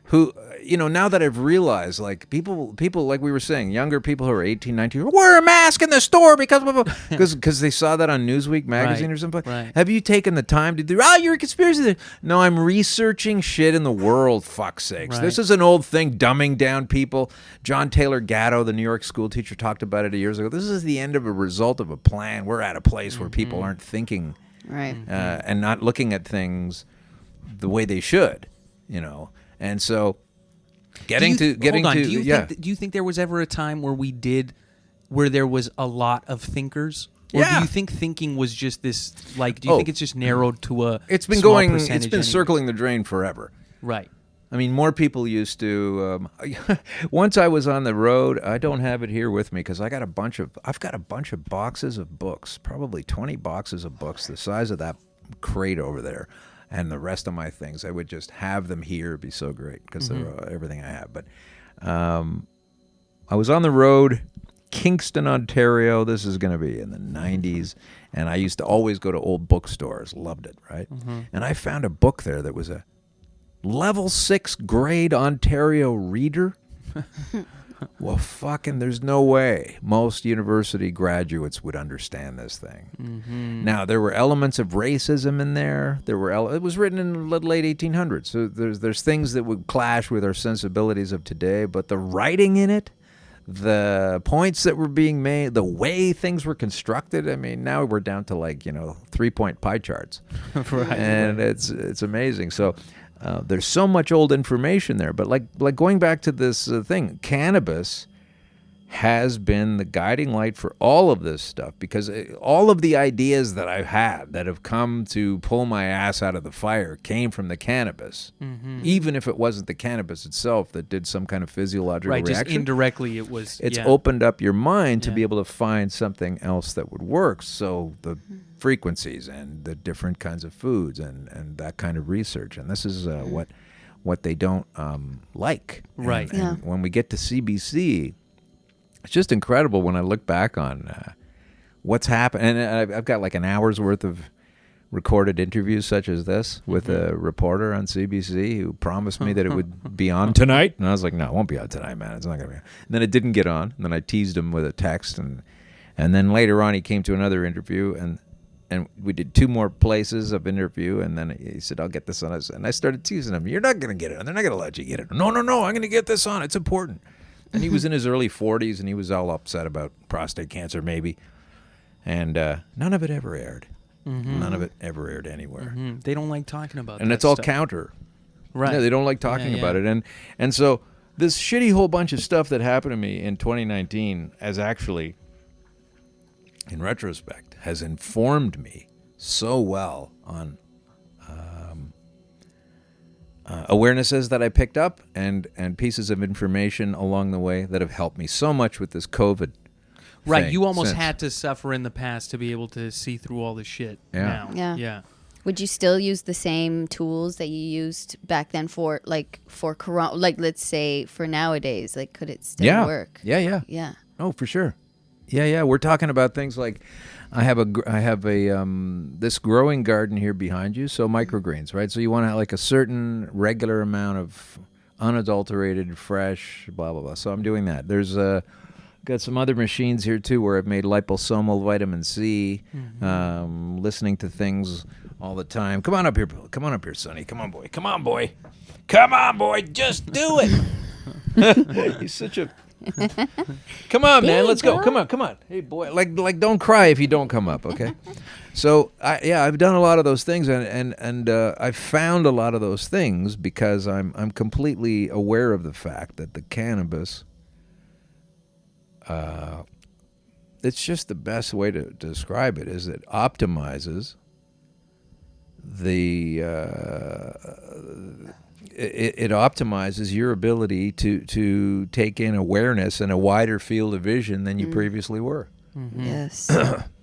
who, now that I've realized, like, people like we were saying, younger people who are 18, 19, wear a mask in the store because they saw that on Newsweek magazine or something. Right. Have you taken the time to do, you're a conspiracy theorist. No, I'm researching shit in the world, fuck's sakes. Right. This is an old thing, dumbing down people. John Taylor Gatto, the New York school teacher, talked about it years ago. This is the end of a result of a plan. We're at a place where people aren't thinking Right. and not looking at things the way they should, And so do you think there was ever a time where there was a lot of thinkers? Or do you think thinking was just this, like, do you think it's just narrowed to a It's been small going, it's percentage been anyway? circling the drain forever. Right. I mean, more people used to. Once I was on the road, I don't have it here with me because I've got a bunch of boxes of books, probably 20 boxes of books, the size of that crate over there, and the rest of my things. I would just have them here. It'd be so great because they're everything I have. But I was on the road, Kingston, Ontario. This is going to be in the 90s, and I used to always go to old bookstores. Loved it, right? And I found a book there that was a level 6 grade Ontario reader. Well, fucking, there's no way most university graduates would understand this thing. Now, there were elements of racism in there. It was written in the late 1800s, so there's things that would clash with our sensibilities of today. But the writing in it, the points that were being made, the way things were constructed. I mean, now we're down to 3-point pie charts, Right. and it's amazing. So. There's so much old information there, but like going back to this thing, cannabis has been the guiding light for all of this stuff because all of the ideas that I've had that have come to pull my ass out of the fire came from the cannabis, even if it wasn't the cannabis itself that did some kind of physiological Right, reaction. just indirectly it was. It's opened up your mind to Yeah. be able to find something else that would work. So the frequencies and the different kinds of foods and that kind of research. And this is what they don't like. Right. And when we get to CBC, it's just incredible when I look back on what's happened. And I've got like an hour's worth of recorded interviews such as this with a reporter on CBC who promised me that it would be on tonight. And I was like, no, it won't be on tonight, man. It's not going to be on. And then it didn't get on. And then I teased him with a text. And then later on, he came to another interview. And we did 2 more places of interview. And then he said, I'll get this on. And I started teasing him. You're not going to get it on. They're not going to let you get it on. No, I'm going to get this on. It's important. And he was in his early 40s, and he was all upset about prostate cancer, maybe. And none of it ever aired. None of it ever aired anywhere. They don't like talking about that And it's all stuff. counter. Right. Yeah, they don't like talking about it. And so this shitty whole bunch of stuff that happened to me in 2019 has actually, in retrospect, has informed me so well on awarenesses that I picked up and pieces of information along the way that have helped me so much with this COVID Right, thing you almost since. had to suffer in the past to be able to see through all the shit Yeah. now. Yeah. Would you still use the same tools that you used back then for corona? Like, let's say for nowadays, like, could it still work? Yeah. Yeah. Oh, for sure. Yeah. We're talking about things like I have a this growing garden here behind you. So microgreens, right? So you want to have like a certain regular amount of unadulterated, fresh, blah blah blah. So I'm doing that. There's got some other machines here too where I've made liposomal vitamin C. Listening to things all the time. Come on up here, Sonny. Come on, boy. Come on, boy. Come on, boy. Just do it. He's such a. Come on, man. Let's go. Come on. Hey, boy. Like, don't cry if you don't come up. Okay. So I've done a lot of those things, and I've found a lot of those things because I'm completely aware of the fact that the cannabis. It's just the best way to describe it is it optimizes it optimizes your ability to take in awareness and a wider field of vision than you previously were. Yes.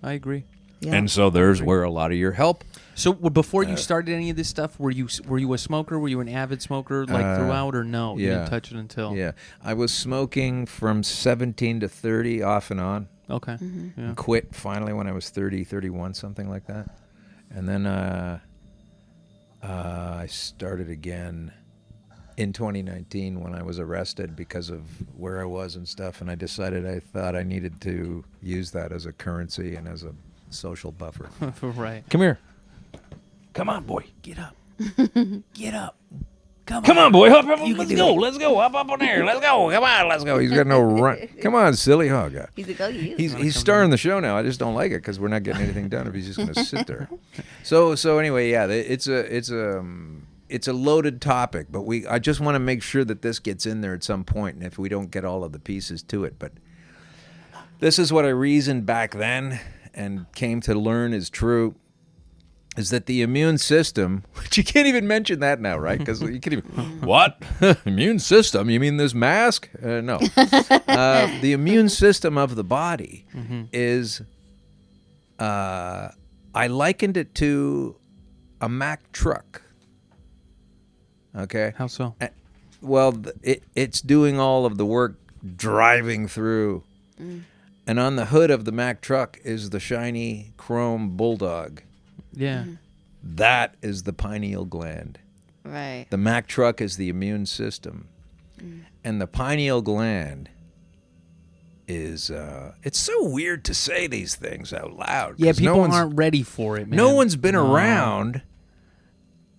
I agree. Yeah. And so there's where a lot of your help. So before you started any of this stuff, were you a smoker? Were you an avid smoker throughout, or no? You didn't touch it until. Yeah, I was smoking from 17 to 30, off and on. Okay. Yeah. Quit finally when I was 30, 31, something like that, and then I started again in 2019 when I was arrested because of where I was and stuff, and I thought I needed to use that as a currency and as a social buffer. Right. Come here. Come on, boy. Get up. Get up. Come on, boy. Hop up. Let's go. Let's go. Hop up on there. Let's go. Come on. Let's go. He's got no run. Come on, silly hog. He's like, oh, you. He's starring the show now. I just don't like it because we're not getting anything done if he's just going to sit there. So anyway, yeah, it's a loaded topic, but I just want to make sure that this gets in there at some point, and if we don't get all of the pieces to it, but this is what I reasoned back then and came to learn is true. Is that the immune system, which you can't even mention that now, right? Because you can't even, what? Immune system? You mean this mask? No. The immune system of the body is, I likened it to a Mack truck. Okay? How so? Well, it's doing all of the work driving through. And on the hood of the Mack truck is the shiny chrome bulldog. Yeah. That is the pineal gland. Right. The Mack truck is the immune system. And the pineal gland is, it's so weird to say these things out loud. Yeah, people aren't ready for it, man. No one's been around,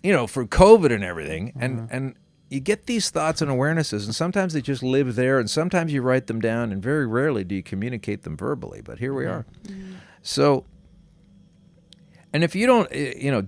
for COVID and everything. And you get these thoughts and awarenesses, and sometimes they just live there, and sometimes you write them down, and very rarely do you communicate them verbally. But here we are. So... And if you don't,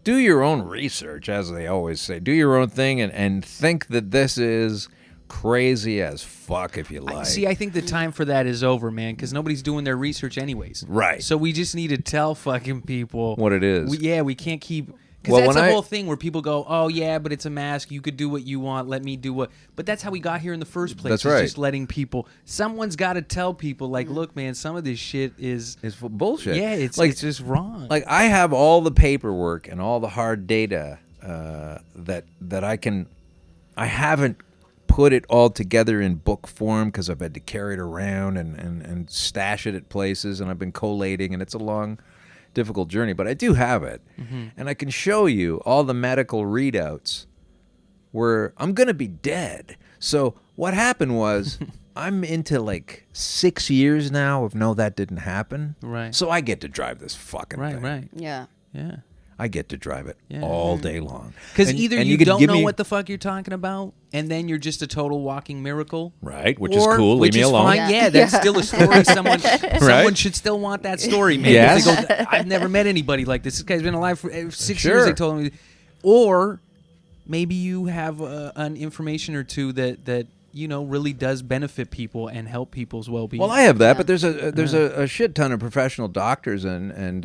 do your own research, as they always say, do your own thing and think that this is crazy as fuck if you like. See, I think the time for that is over, man, because nobody's doing their research anyways. Right. So we just need to tell fucking people what it is. We can't keep... Because that's the whole thing where people go, oh, yeah, but it's a mask. You could do what you want. Let me do what... But that's how we got here in the first place. That's right. Just letting people... Someone's got to tell people, like, look, man, some of this shit is... It's bullshit. Yeah, it's just wrong. Like, I have all the paperwork and all the hard data that I can... I haven't put it all together in book form because I've had to carry it around and stash it at places, and I've been collating, and it's a long... difficult journey, but I do have it, and I can show you all the medical readouts where I'm gonna be dead. So what happened was I'm into like 6 years now of no, that didn't happen. Right. So I get to drive this fucking thing. Right. Yeah. Yeah. I get to drive it all day long. Because either and you could don't give know me- what the fuck you're talking about, and then you're just a total walking miracle. Right, which Or- is cool. Leave which me is alone. Fine. Yeah, that's still a story. Someone should still want that story, man. Yes. They go, I've never met anybody like this. This guy's been alive for 6 Sure. years. They told me, or maybe you have an information or two that really does benefit people and help people's well-being. Well, I have that, but there's a shit ton of professional doctors and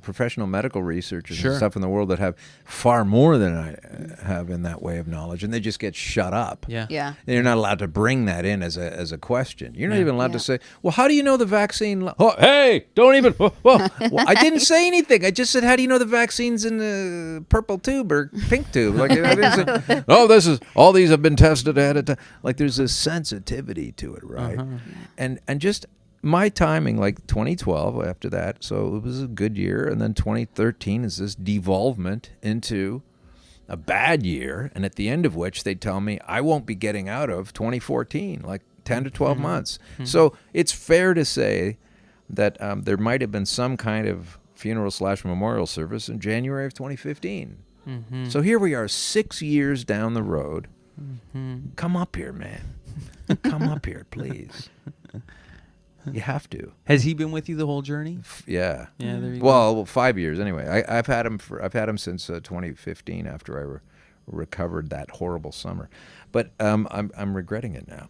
professional medical researchers and stuff in the world that have far more than I have in that way of knowledge, and they just get shut up. Yeah. Yeah. You're not allowed to bring that in as a question. You're not even allowed to say, "Well, how do you know the vaccine?" Oh, hey, don't even. Well, I didn't say anything. I just said, "How do you know the vaccine's in the purple tube or pink tube?" Like, I didn't say, "Oh, all these have been tested ahead of time." Like, there's a sensitivity to it, right? And just my timing, like 2012 after that, so it was a good year, and then 2013 is this devolvement into a bad year, and at the end of which they tell me I won't be getting out of 2014, like 10 to 12 months. So it's fair to say that there might have been some kind of funeral/memorial service in January of 2015. So here we are 6 years down the road. Come up here, man. Come up here, please. You have to. Has he been with you the whole journey? Yeah. Yeah, there you go. Well, 5 years anyway. I've had him since 2015 after I recovered that horrible summer, but I'm regretting it now.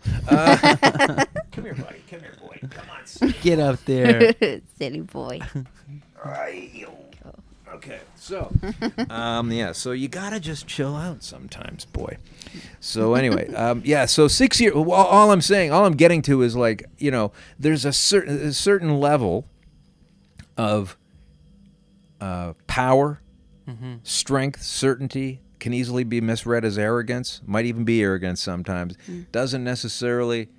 Come here, buddy. Come here, boy. Come on. Get up there. Silly boy. All right. Okay. So, yeah. So you gotta just chill out sometimes, boy. So anyway, yeah. So 6 years. Well, all I'm getting to is like, there's a certain level of power, strength, certainty. Can easily be misread as arrogance. Might even be arrogance sometimes. Doesn't necessarily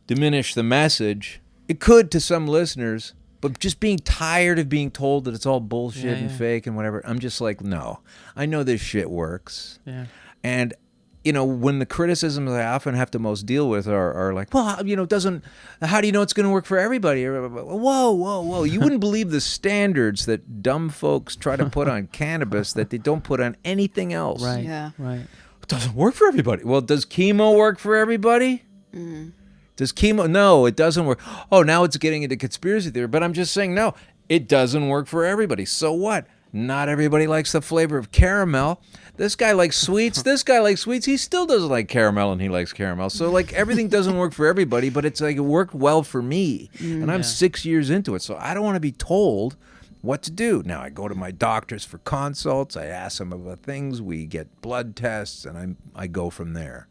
diminish the message. It could to some listeners. But just being tired of being told that it's all bullshit and fake and whatever, I'm just like, no. I know this shit works. Yeah. And, when the criticisms I often have to most deal with are like, well, how do you know it's going to work for everybody? Whoa. You wouldn't believe the standards that dumb folks try to put on cannabis that they don't put on anything else. Right. Yeah. Right. It doesn't work for everybody. Well, does chemo work for everybody? Does chemo? No, it doesn't work. Oh, now it's getting into conspiracy theory. But I'm just saying, no, it doesn't work for everybody. So what? Not everybody likes the flavor of caramel. This guy likes sweets. This guy likes sweets. He still doesn't like caramel, and he likes caramel. So, like, everything doesn't work for everybody, but it's like it worked well for me. And I'm 6 years into it, so I don't want to be told what to do. Now, I go to my doctors for consults. I ask them about things. We get blood tests, and I go from there.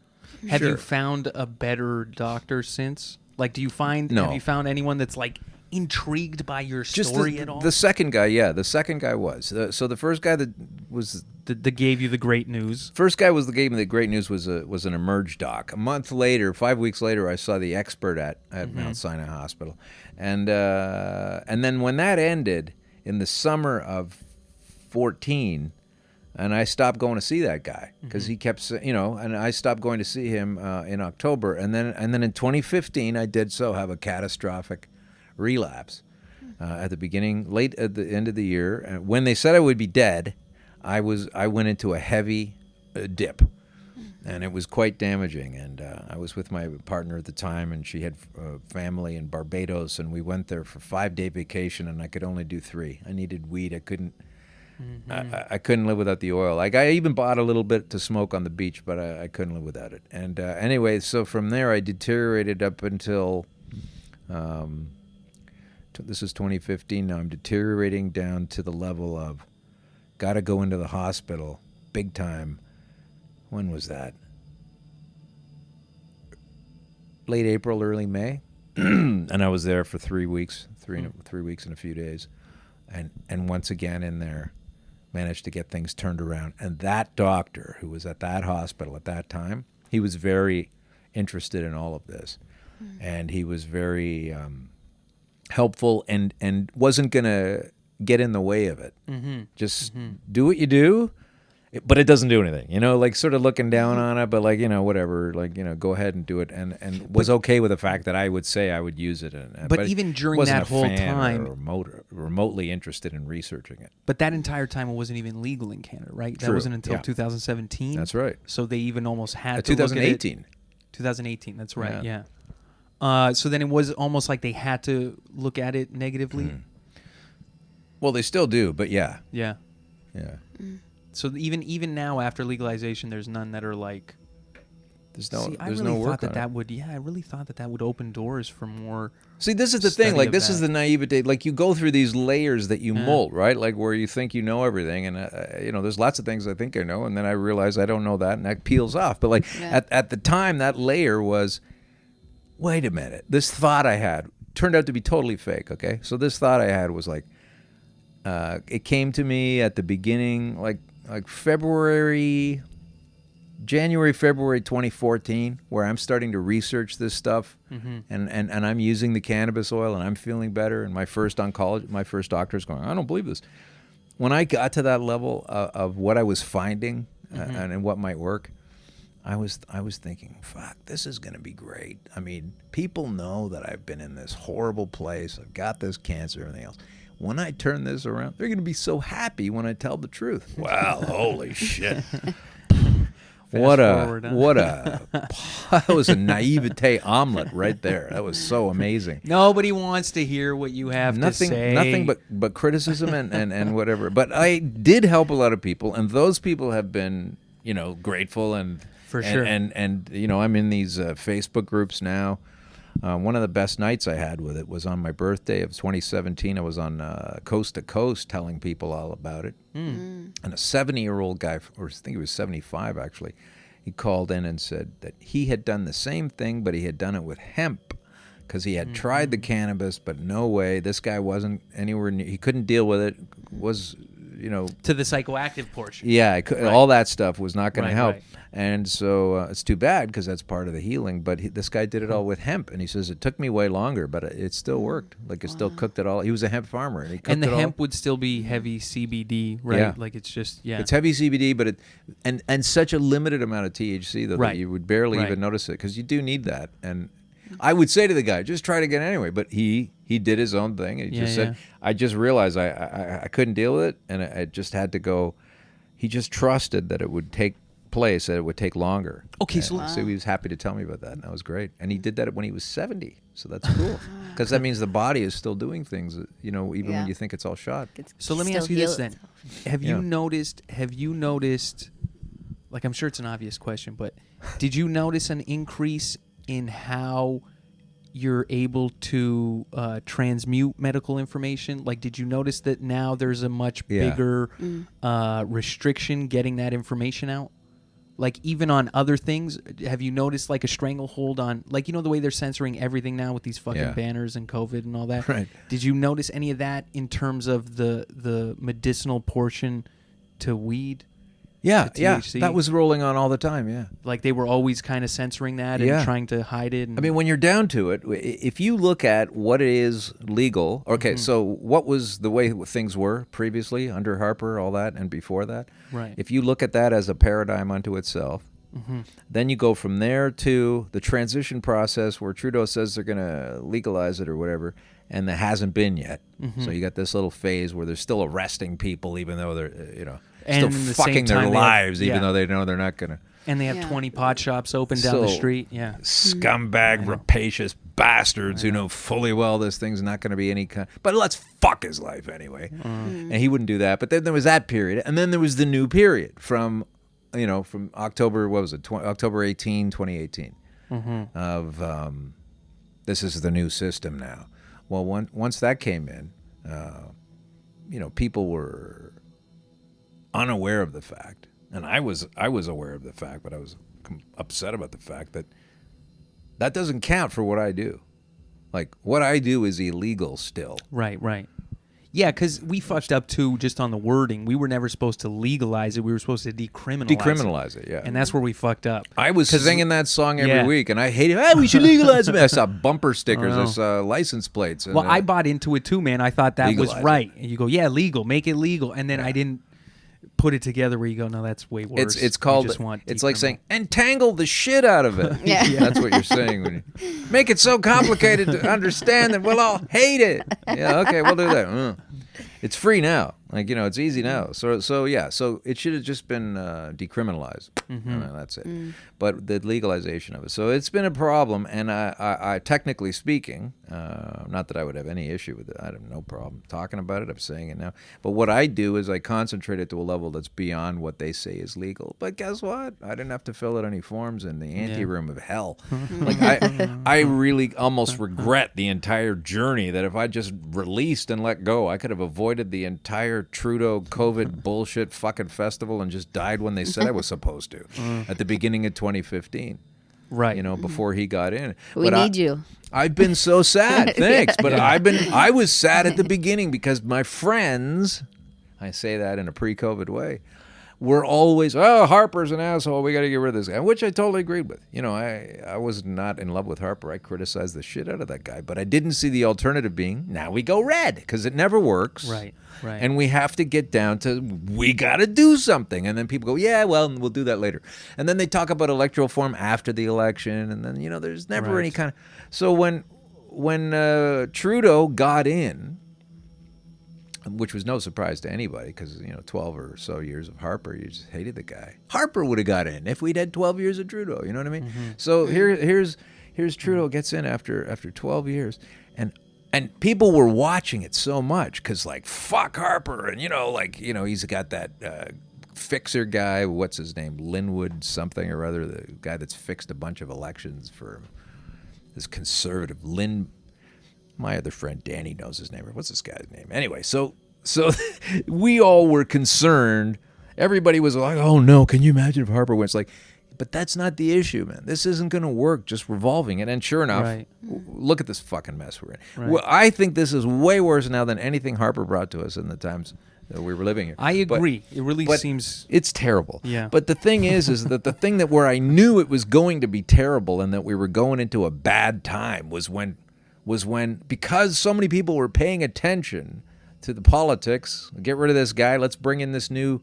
Have you found a better doctor since? Like, have you found anyone that's like intrigued by your story at all? The second guy, yeah. The second guy was. So the first guy that was... that gave you the great news. First guy that gave me the great news was an Emerge doc. A month later, 5 weeks later, I saw the expert at Mount Sinai Hospital. And then when that ended in the summer of 14... And I stopped going to see that guy because he kept, and I stopped going to see him in October. And then in 2015, I did have a catastrophic relapse at late at the end of the year. And when they said I would be dead, I went into a heavy dip, and it was quite damaging. And I was with my partner at the time, and she had family in Barbados, and we went there for 5-day vacation, and I could only do 3. I needed weed. I couldn't. I couldn't live without the oil. Like, I even bought a little bit to smoke on the beach, but I couldn't live without it. And anyway, so from there I deteriorated up until this is 2015. Now I'm deteriorating down to the level of got to go into the hospital big time. When was that? Late April, early May, and I was there for 3 weeks, three weeks and a few days, and once again in there. Managed to get things turned around. And that doctor who was at that hospital at that time, he was very interested in all of this. And he was very helpful and wasn't going to get in the way of it. Just do what you do, but it doesn't do anything. Like sort of looking down on it, but like, whatever, like, go ahead and do it. And was okay with the fact that I would say I would use it. But even during that whole time, or remotely interested in researching it. But that entire time it wasn't even legal in Canada, right? That wasn't until 2017. That's right. So they even almost had to 2018. look at it. 2018, that's right, yeah. So then it was almost like they had to look at it negatively. Well, they still do, but yeah. Yeah. Yeah. So even now after legalization, there's none that are like. There's no. See, there's I really no thought work on that it. would. Yeah, I really thought that would open doors for more. See, this is the thing. Like, this is the naivete. Like, you go through these layers that you molt, right? Like, where you think you know everything, and there's lots of things I think I know, and then I realize I don't know that, and that peels off. But like at the time, that layer was, wait a minute, this thought I had turned out to be totally fake. Okay, so this thought I had was like, it came to me at the beginning, like February January, February 2014, where I'm starting to research this stuff, and I'm using the cannabis oil, and I'm feeling better. And my first doctor's going, I don't believe this. When I got to that level of what I was finding and what might work, I was thinking, fuck, this is going to be great. I mean, people know that I've been in this horrible place. I've got this cancer and everything else. When I turn this around, they're going to be so happy when I tell the truth. Wow, holy shit. That was a naivete omelet right there. That was so amazing. Nobody wants to hear what you have to say. Nothing but criticism and whatever. But I did help a lot of people, and those people have been, grateful and for sure. And I'm in these Facebook groups now. One of the best nights I had with it was on my birthday of 2017. I was on Coast to Coast telling people all about it. And a 70-year-old guy, or I think he was 75 actually, he called in and said that he had done the same thing, but he had done it with hemp because he had tried the cannabis, but no way. This guy wasn't anywhere near, he couldn't deal with it, was, to the psychoactive portion. Yeah, all that stuff was not going to Right, help. right. And so it's too bad because that's part of the healing. But this guy did it all with hemp, and he says it took me way longer, but it still worked. Like it still cooked it all. He was a hemp farmer, and he cooked And the it all. hemp would still be heavy CBD, right? Yeah. Like it's just, yeah. It's heavy CBD, but and such a limited amount of THC though Right. that you would barely Right. even notice it because you do need that. And I would say to the guy, just try it again anyway. But he did his own thing. And he just said, I just realized I couldn't deal with it, and I just had to go. He just trusted that it would take place, that it would take longer. Okay, so he was happy to tell me about that, and that was great. And he did that when he was 70, so that's cool because that means the body is still doing things, even when you think it's all shot. So let me Still ask you heal this then: itself. Have you noticed? Like, I'm sure it's an obvious question, but did you notice an increase in how you're able to transmute medical information? Like, did you notice that now there's a much bigger restriction getting that information out? Like, even on other things, have you noticed like a stranglehold on, like, the way they're censoring everything now with these fucking banners and COVID and all that? Right. Did you notice any of that in terms of the medicinal portion to weed? Yeah, The yeah, THC? that was rolling on all the time. Yeah. Like they were always kind of censoring that and trying to hide it. And I mean, when you're down to it, if you look at what is legal, okay, so what was the way things were previously under Harper, all that, and before that? Right. If you look at that as a paradigm unto itself, then you go from there to the transition process where Trudeau says they're going to legalize it or whatever, and there hasn't been yet. So you got this little phase where they're still arresting people even though they're, And still in the fucking same their time they have- lives even though they know they're not going to. And they have 20 pot shops open down the So, street. Yeah. Scumbag, rapacious bastards who know fully well this thing's not going to be any kind. But let's fuck his life anyway. And he wouldn't do that. But then there was that period. And then there was the new period from October, what was it, October 18, 2018, of this is the new system now. Well, once that came in, people were unaware of the fact. And I was aware of the fact, but I was upset about the fact that doesn't count for what I do. Like, what I do is illegal still. Right, right. Yeah, because we fucked up too just on the wording. We were never supposed to legalize it. We were supposed to decriminalize it. Yeah. And that's where we fucked up. I was singing that song every Yeah. week, and I hated it. Hey, we should legalize it. I saw bumper stickers, I saw license plates. And, Well, I bought into it too, man. I thought that was Legalize right. And you go, yeah, legal, make it legal. And then I didn't put it together where you go, no, that's way worse. It's You called. just want It's like decriminal. saying entangle the shit out of it. Yeah. That's what you're saying. When you make it so complicated to understand that we'll all hate it. Yeah, okay, we'll do that. It's free now. Like, it's easy now. So yeah. So it should have just been decriminalized. That's it. But the legalization of it. So it's been a problem. And I technically speaking, not that I would have any issue with it. I have no problem talking about it. I'm saying it now. But what I do is I concentrate it to a level that's beyond what they say is legal. But guess what? I didn't have to fill out any forms in the anteroom of hell. Like I really almost regret the entire journey that if I just released and let go, I could have avoided the entire Trudeau COVID bullshit fucking festival and just died when they said I was supposed to at the beginning of 2015. Right. Before he got in. We But need you. I've been so sad. Thanks. But I was sad at the beginning because my friends, I say that in a pre-COVID way, were always, Harper's an asshole. We got to get rid of this guy, which I totally agreed with. You know, I was not in love with Harper. I criticized the shit out of that guy, but I didn't see the alternative being now we go red because it never works. Right. And we have to get down to we got to do something. And then people go, yeah, well, we'll do that later. And then they talk about electoral reform after the election. And then, you know, there's never any kind of. So when Trudeau got in, which was no surprise to anybody because, you know, 12 or so years of Harper, you just hated the guy. Harper would have got in if we'd had 12 years of Trudeau. You know what I mean? Mm-hmm. So here's Trudeau gets in after 12 years. And people were watching it so much because, like, fuck Harper. And, you know, like, you know, he's got that fixer guy. What's his name? Linwood something or other. The guy that's fixed a bunch of elections for this conservative my other friend Danny knows his name. What's this guy's name? Anyway, so we all were concerned. Everybody was like, "Oh no, can you imagine if Harper wins?" Like, but that's not the issue, man. This isn't going to work just revolving it. And sure enough, look at this fucking mess we're in. Right. Well, I think this is way worse now than anything Harper brought to us in the times that we were living here. I agree. It really seems it's terrible. Yeah. But the thing is that the thing that where I knew it was going to be terrible and that we were going into a bad time was when because so many people were paying attention to the politics, get rid of this guy, let's bring in this new.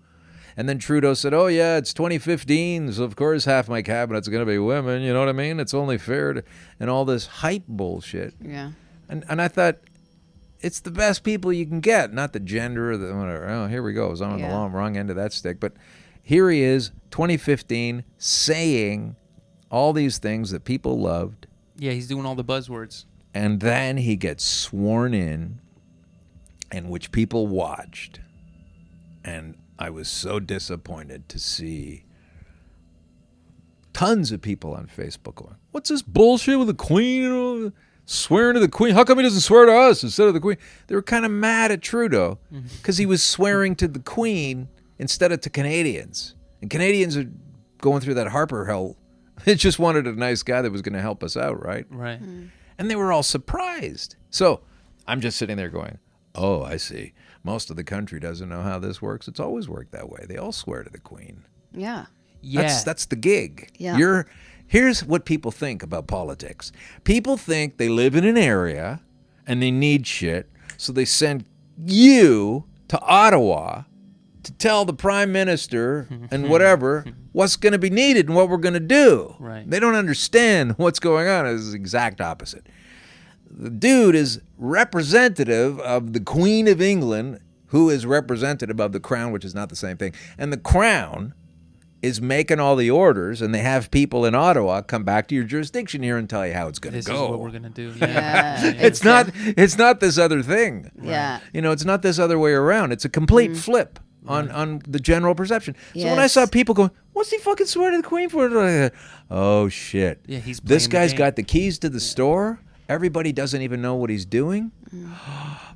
And then Trudeau said, oh, yeah, it's 2015, so of course half my cabinet's going to be women, you know what I mean? It's only fair to, and all this hype bullshit. Yeah. And I thought, it's the best people you can get, not the gender or the whatever. Oh, here we go. I was on the wrong end of that stick. But here he is, 2015, saying all these things that people loved. Yeah, he's doing all the buzzwords. And then he gets sworn in, and which people watched. And I was so disappointed to see tons of people on Facebook going, what's this bullshit with the Queen? You know, swearing to the Queen? How come he doesn't swear to us instead of the Queen? They were kind of mad at Trudeau because he was swearing to the Queen instead of to Canadians. And Canadians are going through that Harper hell. They just wanted a nice guy that was going to help us out, right? Right. And they were all surprised. So I'm just sitting there going, oh, I see. Most of the country doesn't know how this works. It's always worked that way. They all swear to the Queen. Yeah. Yeah. That's the gig. Yeah. Here's what people think about politics. People think they live in an area and they need shit, so they send you to Ottawa to tell the prime minister and whatever what's going to be needed and what we're going to do. Right. They don't understand what's going on. It's the exact opposite. The dude is representative of the Queen of England, who is representative of the Crown, which is not the same thing. And the Crown is making all the orders, and they have people in Ottawa come back to your jurisdiction here and tell you how it's going to go. This is what we're going to do. Yeah. It's not this other thing. Yeah. You know, it's not this other way around. It's a complete flip on the general perception. So when I saw people going, what's he fucking swear to the Queen for? Oh, shit. Yeah, he's this playing the guy's game. got the keys to the store. Everybody doesn't even know what he's doing.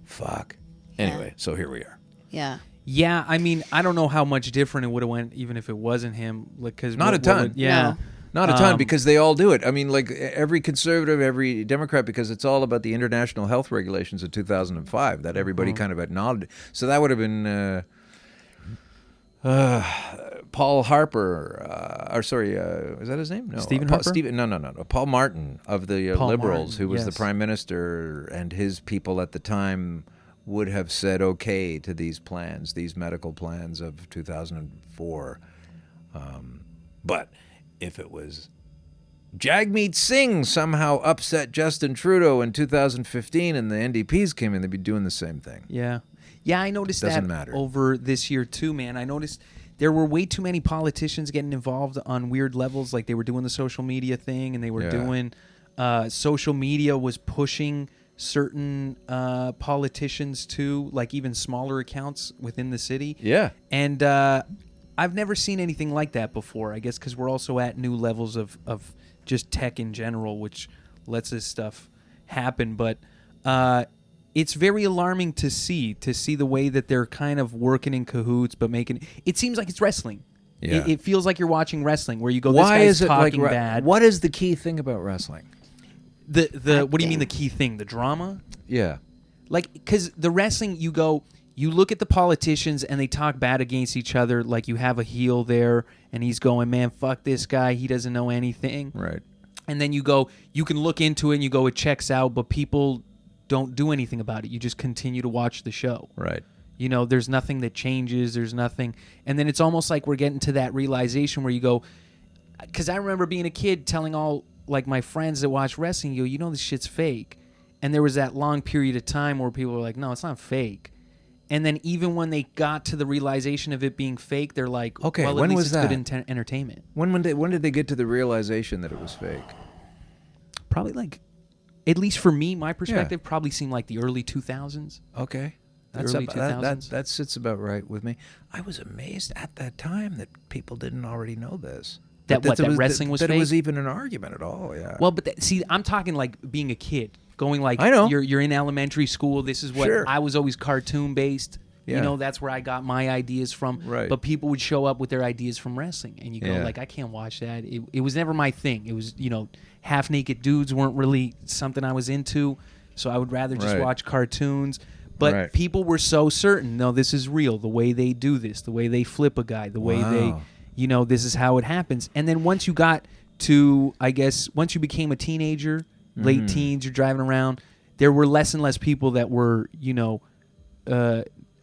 Fuck. Anyway, so here we are. Yeah. Yeah, I mean, I don't know how much different it would have went even if it wasn't him. Like, cause Not a ton. Yeah. No. Not a ton, because they all do it. I mean, like every conservative, every Democrat, because it's all about the international health regulations of 2005 that everybody kind of acknowledged. So that would have been Paul Harper, is that his name? No, Stephen Paul, Harper? No. Paul Martin of the Paul Liberals, Martin, who was the yes. prime minister, and his people at the time would have said okay to these plans, these medical plans of 2004. But if it was Jagmeet Singh somehow upset Justin Trudeau in 2015 and the NDPs came in, they'd be doing the same thing. Yeah. Yeah, I noticed Doesn't that matter. over this year too, man. I noticed there were way too many politicians getting involved on weird levels. Like they were doing the social media thing, and they were doing social media was pushing certain politicians to, like, even smaller accounts within the city. Yeah. And I've never seen anything like that before, I guess because we're also at new levels of just tech in general, which lets this stuff happen. But it's very alarming to see the way that they're kind of working in cahoots, but making it seems like it's wrestling. Yeah. It feels like you're watching wrestling, where you go, this Why guy's is it talking like bad. What is the key thing about wrestling? The what do you mean the key thing? The drama? Yeah. Like, because the wrestling, you you look at the politicians and they talk bad against each other. Like you have a heel there, and he's going, "Man, fuck this guy. He doesn't know anything." Right. And then you can look into it and you go, it checks out, but people don't do anything about it. You just continue to watch the show. Right. You know, there's nothing that changes. There's nothing. And then it's almost like we're getting to that realization where you go, because I remember being a kid telling all like my friends that watch wrestling, you know this shit's fake. And there was that long period of time where people were like, no, it's not fake. And then even when they got to the realization of it being fake, they're like, Okay, well, at when least was it's that? good entertainment. When did they get to the realization that it was fake? Probably like, at least for me, my perspective, probably seemed like the early 2000s. Okay. The That's early that 2000s. that sits about right with me. I was amazed at that time that people didn't already know this. That wrestling was that fake? it was even an argument at all. Yeah. Well, but see, I'm talking like being a kid, going like, I know. you're in elementary school. This is what Sure. I was always cartoon based. Yeah. You know, that's where I got my ideas from. Right. But people would show up with their ideas from wrestling, and you go Yeah. like, I can't watch that. It was never my thing. It was, you know, half naked dudes weren't really something I was into, so I would rather just Right. watch cartoons. But Right. people were so certain, no, this is real. The way they do this, the way they flip a guy, the way they, Wow. you know, this is how it happens. And then once you got to, I guess, once you became a teenager, late teens, you're driving around, there were less and less people that were, you know,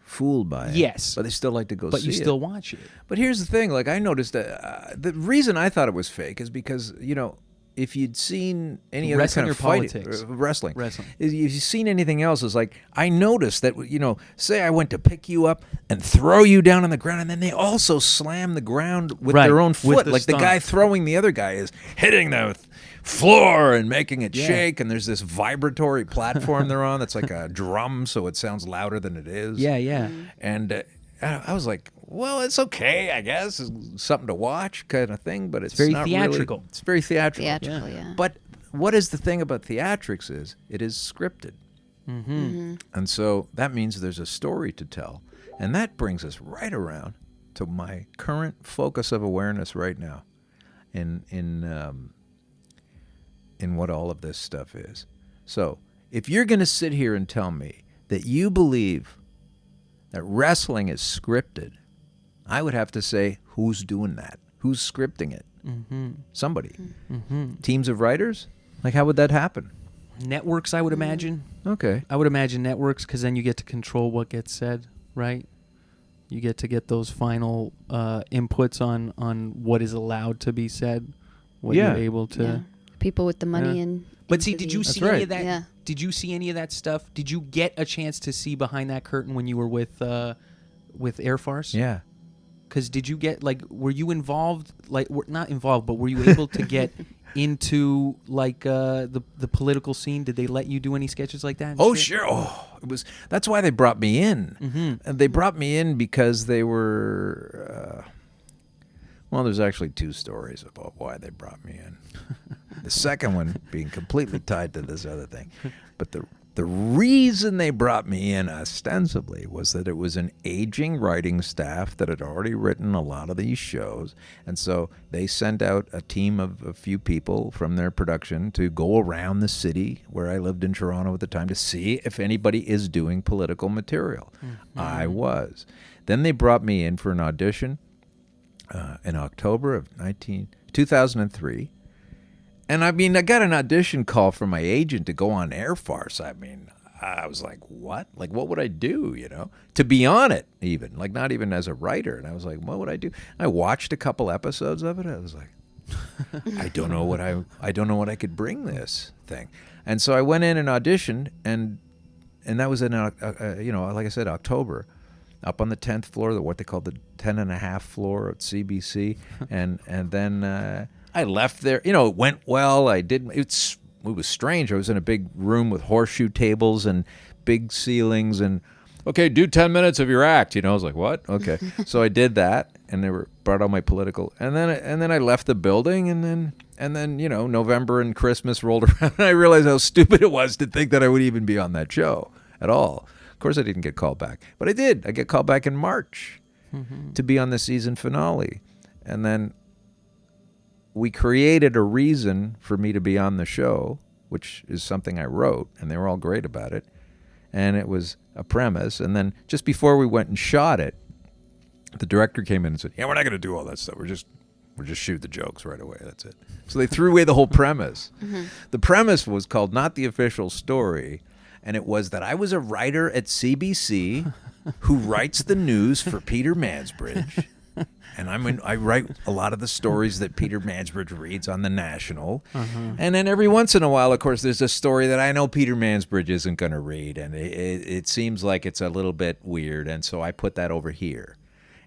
Fooled by it. Yes. But they still like to go but see you it. still watch it. But here's the thing. Like, I noticed that the reason I thought it was fake is because, you know, if you'd seen any other Wrestling kind or of fighting, politics? wrestling, Wrestling. if you've seen anything else, it's like I noticed that, you know, say I went to pick you up and throw you down on the ground, and then they also slam the ground with Right, their own with foot, the like the stomp. guy throwing the other guy is hitting the floor and making it Yeah. shake, and there's this vibratory platform they're on that's like a drum, so it sounds louder than it is. Yeah, yeah. And I was like, well, it's okay, I guess. It's something to watch kind of thing, but it's very not theatrical. Really, it's very theatrical. Theatrical, yeah. But what is the thing about theatrics is it is scripted. And so that means there's a story to tell. And that brings us right around to my current focus of awareness right now in what all of this stuff is. So if you're going to sit here and tell me that you believe that wrestling is scripted, I would have to say, who's doing that? Who's scripting it? Somebody. Teams of writers? Like, how would that happen? Networks, I would imagine. Okay. I would imagine networks, because then you get to control what gets said, right? You get to get those final inputs on what is allowed to be said, what Yeah. you're able to. Yeah. People with the money Yeah. and. But see, did you That's see any right. of that? Yeah. Did you see any of that stuff? Did you get a chance to see behind that curtain when you were with Air Farce? Yeah. Because did you get were you involved? Not involved, but were you able to get into the political scene? Did they let you do any sketches like that? and Oh, shit? sure. Oh, it was. That's why they brought me in. And they brought me in because they were. Well, there's actually two stories about why they brought me in. The second one being completely tied to this other thing, but the reason they brought me in ostensibly was that it was an aging writing staff that had already written a lot of these shows, and so they sent out a team of a few people from their production to go around the city where I lived in Toronto at the time to see if anybody is doing political material. I was. Then they brought me in for an audition in October of 2003. And I mean, I got an audition call from my agent to go on Air Farce. I mean, I was like, what? Like, what would I do, you know? To be on it, even. Like, not even as a writer. And I was like, what would I do? I watched a couple episodes of it. I was like, I don't know what I could bring this thing. And so I went in and auditioned, and that was in, like I said, October, up on the 10th floor, what they call the 10.5 floor at CBC. and then I left there. You know, it went well. It was strange. I was in a big room with horseshoe tables and big ceilings and, okay, do 10 minutes of your act. You know, I was like, what? Okay. So I did that, and they brought on my political. And then I left the building, and then, you know, November and Christmas rolled around, and I realized how stupid it was to think that I would even be on that show at all. Of course, I didn't get called back, but I did. I get called back in March to be on the season finale. And then we created a reason for me to be on the show, which is something I wrote, and they were all great about it. and it was a premise. And then just before we went and shot it, the director came in and said, "Yeah, we're not going to do all that stuff. We're just shoot the jokes right away. That's it." So they threw away the whole premise. The premise was called Not the Official Story, and it was that I was a writer at CBC who writes the news for Peter Mansbridge. And I write a lot of the stories that Peter Mansbridge reads on the National. And then every once in a while, of course, there's a story that I know Peter Mansbridge isn't going to read. And it seems like it's a little bit weird. And so I put that over here.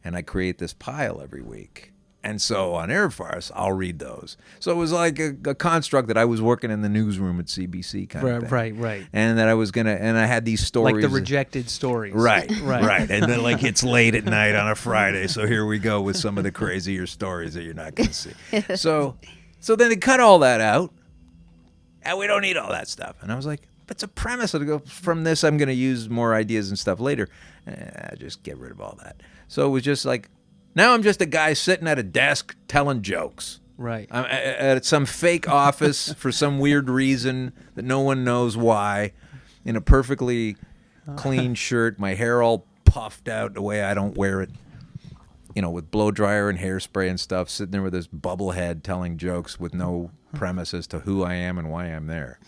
And I create this pile every week. And so on Air Farce, I'll read those. So it was like a construct that I was working in the newsroom at CBC kind of thing. Right. And that I was and I had these stories. Like the rejected stories. Right. And then like it's late at night on a Friday, so here we go with some of the crazier stories that you're not going to see. So then they cut all that out, and we don't need all that stuff. And I was like, but it's a premise. I'll go from this, I'm going to use more ideas and stuff later. Just get rid of all that. So it was just like, now I'm just a guy sitting at a desk telling jokes. Right. I'm at some fake office for some weird reason that no one knows why, in a perfectly clean shirt, my hair all puffed out the way I don't wear it, with blow dryer and hairspray and stuff, sitting there with this bubble head telling jokes with no premise as to who I am and why I'm there.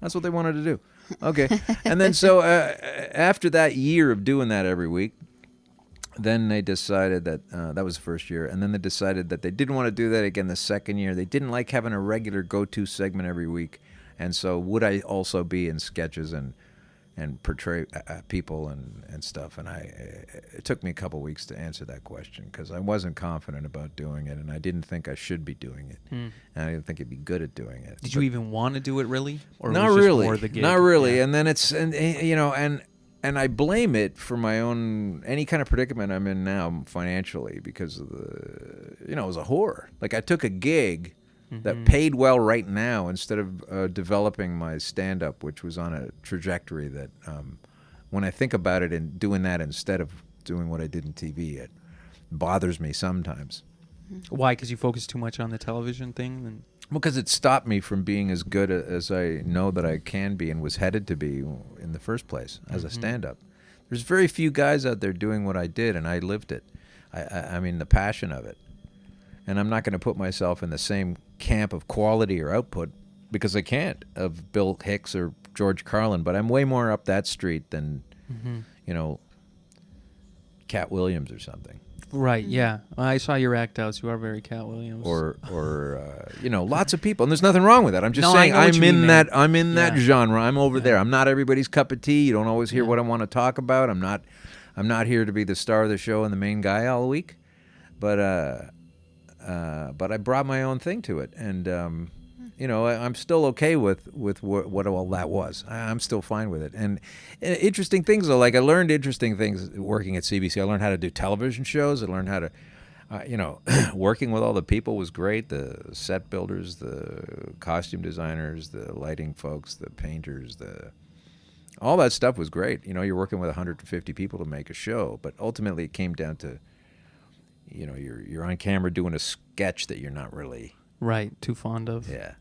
That's what they wanted to do. Okay. And then so after that year of doing that every week, then they decided that that was the first year, and then they decided that they didn't want to do that again the second year. They didn't like having a regular go-to segment every week, and so would I also be in sketches and portray people and stuff? And it took me a couple weeks to answer that question because I wasn't confident about doing it, and I didn't think I should be doing it, and I didn't think I'd be good at doing it. Did you even want to do it really, or not was it just really? more the gig? Not really. Yeah. And then and I blame it for my own, any kind of predicament I'm in now financially because of it was a horror. Like I took a gig that paid well right now instead of developing my stand-up, which was on a trajectory that when I think about it and doing that instead of doing what I did in TV, it bothers me sometimes. Why? Because you focus too much on the television thing? And Because it stopped me from being as good as I know that I can be and was headed to be in the first place as a stand-up. There's very few guys out there doing what I did, and I lived it. I mean, the passion of it. And I'm not going to put myself in the same camp of quality or output because I can't, of Bill Hicks or George Carlin, but I'm way more up that street than, Cat Williams or something. Right, yeah. I saw your act outs. You are very Cat Williams. Or lots of people, and there's nothing wrong with that. I'm just No, saying I know what you mean, man. I'm in that Yeah. genre. I'm over there. I'm not everybody's cup of tea. You don't always hear what I want to talk about. I'm not here to be the star of the show and the main guy all week, but I brought my own thing to it, and I'm still okay with what all that was. I'm still fine with it. And interesting things though, like I learned interesting things working at CBC. I learned how to do television shows. I learned how to, working with all the people was great. The set builders, the costume designers, the lighting folks, the painters, all that stuff was great. You're working with 150 people to make a show, but ultimately it came down to, you're on camera doing a sketch that you're not really too fond of. Yeah.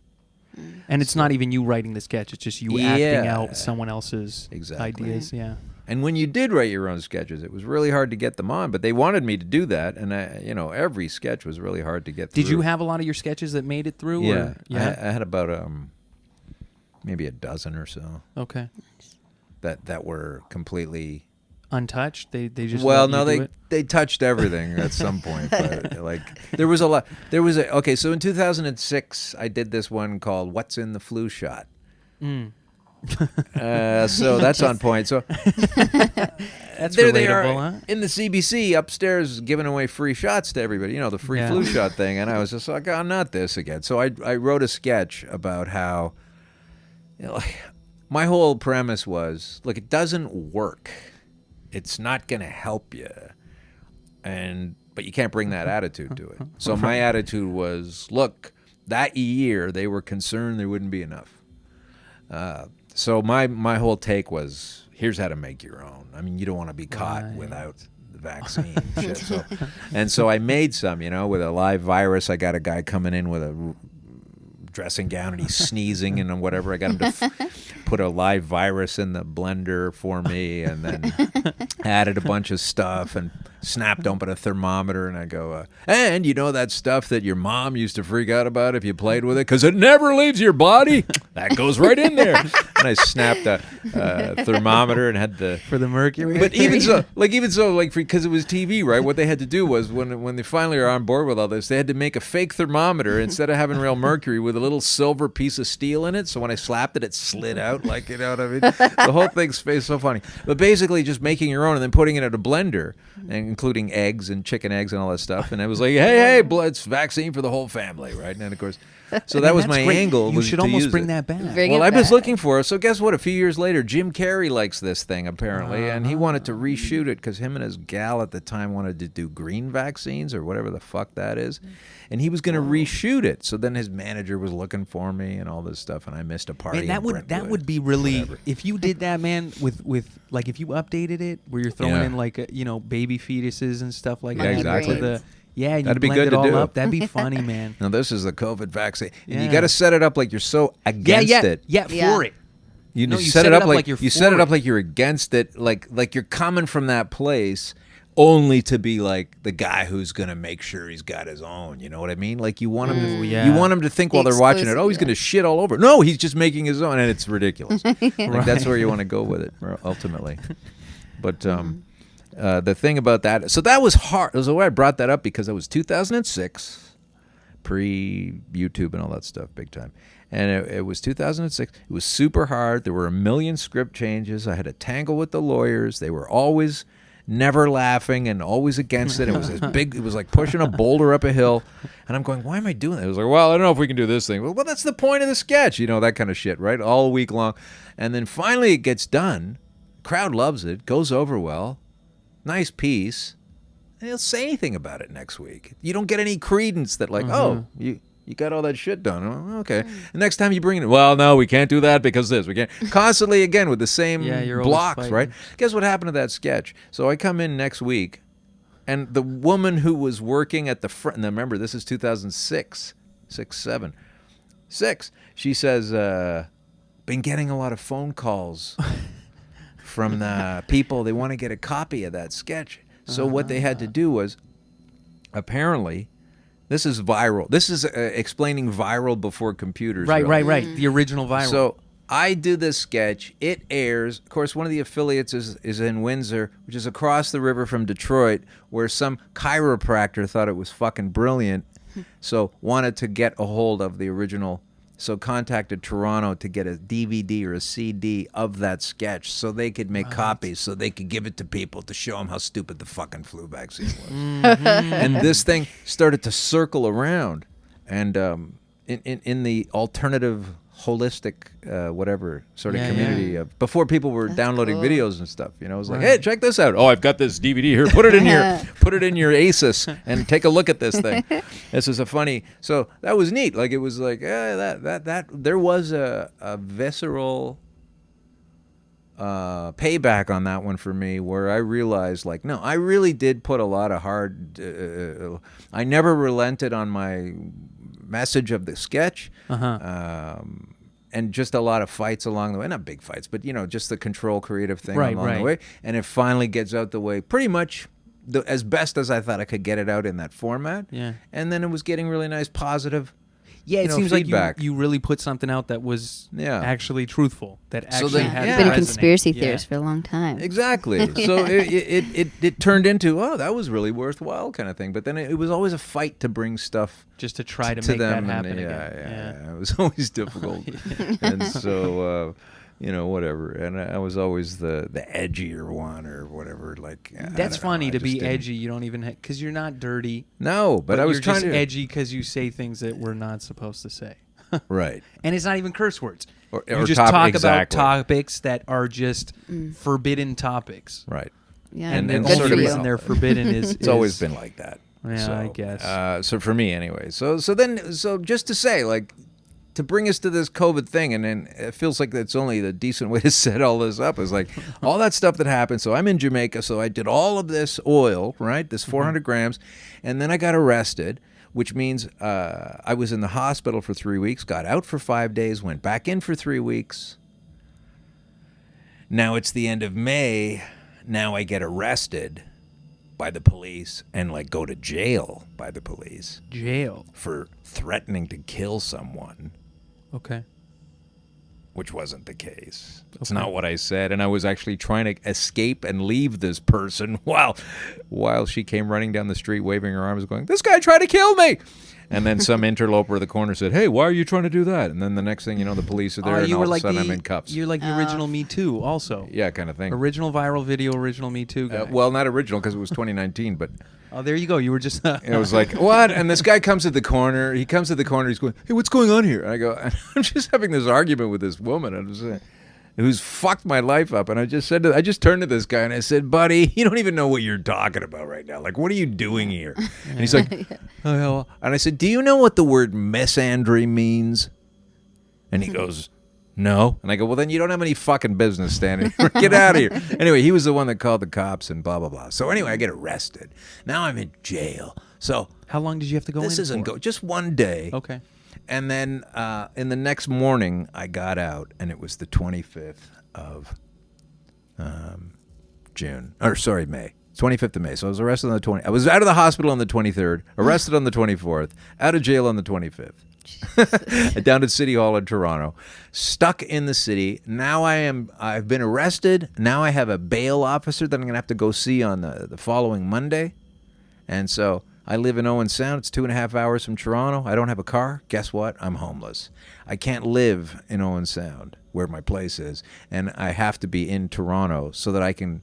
And it's not even you writing the sketch. It's just you acting out someone else's ideas. Yeah. And when you did write your own sketches, it was really hard to get them on, but they wanted me to do that, and every sketch was really hard to get through. Did you have a lot of your sketches that made it through? Yeah. Or? Yeah. I had about maybe a dozen or so. Okay. That were completely untouched. They just they touched everything at some point, but like there was so in 2006 I did this one called What's in the Flu Shot. So that's on point. So that's there relatable, they are huh? in the CBC upstairs giving away free shots to everybody, the free flu shot thing, and I was just like, oh, not this again. So I wrote a sketch about how my whole premise was, look, it doesn't work. It's not going to help you, but you can't bring that attitude to it. So my attitude was, look, that year they were concerned there wouldn't be enough. So my whole take was, here's how to make your own. I mean, you don't want to be caught without the vaccine. Shit. So I made some, with a live virus. I got a guy coming in with a dressing gown and he's sneezing and whatever. I got him to put a live virus in the blender for me, and then added a bunch of stuff and snapped open a thermometer, and I go, and you know that stuff that your mom used to freak out about if you played with it because it never leaves your body? That goes right in there. And I snapped a thermometer and had the For the mercury. But even so, because it was TV, right? What they had to do was when they finally are on board with all this, they had to make a fake thermometer instead of having real mercury with a little silver piece of steel in it. So when I slapped it, it slid out, like, you know what I mean? The whole thing's so funny. But basically, just making your own and then putting it in a blender, and including eggs and chicken eggs and all that stuff. And it was like, hey, it's vaccine for the whole family, right? And then of course, so that was That's my great. angle. You was should to almost use bring it. that back. Bring Well, it I was back. looking for it. So guess what? A few years later, Jim Carrey likes this thing apparently, and he wanted to reshoot it because him and his gal at the time wanted to do green vaccines or whatever the fuck that is, and he was going to reshoot it. So then his manager was looking for me and all this stuff, and I missed a party. Man, that in would Brentwood. be really Whatever. if you did that, man. With like if you updated it where you're throwing Yeah. in like baby fetuses and stuff like Yeah, that. exactly. into the- yeah, and you That'd be blend good it to all do. up. That'd be funny, man. Now this is the COVID vaccine, and you Yeah. got to set it up like you're so against it. Yeah, Yeah. for it. You, No, set it up like you're you set for it up it. like you're against it, like you're coming from that place only to be like the guy who's gonna make sure he's got his own. You know what I mean? Like you want him to, yeah. you want him to think The while they're watching it, exclusive, oh, he's yeah. gonna shit all over. No, he's just making his own, and it's ridiculous. Like that's where you want to go with it ultimately. But the thing about that, so that was hard. So why I brought that up because it was 2006. Pre-YouTube and all that stuff, big time. And it was 2006. It was super hard. There were a million script changes. I had to tangle with the lawyers. They were always never laughing and always against it. It was this big. It was like pushing a boulder up a hill. And I'm going, why am I doing that? It was like, well, I don't know if we can do this thing. Well, that's the point of the sketch, that kind of shit, right? All week long. And then finally it gets done. Crowd loves it. Goes over well. Nice piece. And he'll say anything about it next week. You don't get any credence that oh, you got all that shit done. Oh, okay. The next time you bring it, well, no, we can't do that because this. We can't. Constantly again with the same you're always blocks, fighting. right? Guess what happened to that sketch? So I come in next week, and the woman who was working at the front, and remember, this is 2006, 6. She says, been getting a lot of phone calls from the people. They want to get a copy of that sketch. So what they had to do was, apparently, this is viral. This is explaining viral before computers. Right. really. The original viral. So I do this sketch. It airs. Of course, one of the affiliates is in Windsor, which is across the river from Detroit, where some chiropractor thought it was fucking brilliant, so wanted to get a hold of the original. So contacted Toronto to get a DVD or a CD of that sketch so they could make copies so they could give it to people to show them how stupid the fucking flu vaccine was. And this thing started to circle around. And in the alternative, holistic, whatever sort of Yeah, community of before people were downloading cool. videos and stuff, it was like, Right. hey, check this out. Oh, I've got this DVD here. Put it in your Asus and take a look at this thing. This is a funny. So that was neat. Like it was like that there was a visceral payback on that one for me, where I realized like, no, I really did put a lot of hard. I never relented on my message of the sketch. And just a lot of fights along the way. Not big fights, but, just the control creative thing along the way. And it finally gets out the way pretty much as best as I thought I could get it out in that format. Yeah. And then it was getting really nice, positive it seems feedback. like you really put something out that was actually truthful. That So actually then- had yeah. Been a resonate. conspiracy Yeah. theorist for a long time. Exactly. So it turned into, that was really worthwhile kind of thing. But then it was always a fight to bring stuff Just to try to to make that them. happen And again. yeah. It was always difficult. And so, whatever. And I was always the edgier one or whatever. Like I That's don't know, funny I to just be didn't- edgy. You don't even because you're not dirty. No, but I was you're trying just to edgy because you say things that we're not supposed to say, right. and it's not even curse words. Or you just top- talk exactly. about topics that are just forbidden topics, Right. Yeah, and and the good sort for of only you. reason they're forbidden is It's always been like that. Yeah, So, I guess. So for me, anyway. So just to say, like, to bring us to this COVID thing, and then it feels like that's only the decent way to set all this up. Is like all that stuff that happened. So I'm in Jamaica. So I did all of this oil, right? This 400 grams, and then I got arrested, which means I was in the hospital for 3 weeks, got out for 5 days, went back in for 3 weeks. Now it's the end of May. Now I get arrested by the police and like go to jail by the police Jail. for threatening to kill someone, Okay. which wasn't the case. It's not what I said. And I was actually trying to escape and leave this person while she came running down the street waving her arms going, "This guy tried to kill me." And then some interloper at the corner said, "Hey, why are you trying to do that?" And then the next thing you know, the police are there, and you all were of a like sudden I'm in cuffs. You're like the original Me Too, also. Yeah, kind of thing. Original viral video, original Me Too guy. Well, not original because it was 2019, but Oh, there you go. You were just. it was like, what? And this guy comes to the corner. He comes to the corner. He's going, "Hey, what's going on here?" And I go, "I'm just having this argument with this woman who's fucked my life up." And I just turned to this guy and I said, "Buddy, you don't even know what you're talking about right now. Like, what are you doing here?" And he's like, "Oh." And I said, "Do you know what the word misandry means?" And he goes, "No." And I go, "Well, then you don't have any fucking business standing here. Get out of here." Anyway, he was the one that called the cops and blah, blah, blah. So anyway, I get arrested. Now I'm in jail. So How long did you have to go in? this isn't for? just one day. Okay. And then in the next morning, I got out, and it was the 25th of May. 25th of May. So I was arrested on the 20th. I was out of the hospital on the 23rd, arrested on the 24th, out of jail on the 25th. Down at City Hall in Toronto, stuck in the city. Now I've been arrested. Now I have a bail officer that I'm going to have to go see on the following Monday. And so I live in Owen Sound. It's 2.5 hours from Toronto. I don't have a car. Guess what? I'm homeless. I can't live in Owen Sound where my place is, and I have to be in Toronto so that I can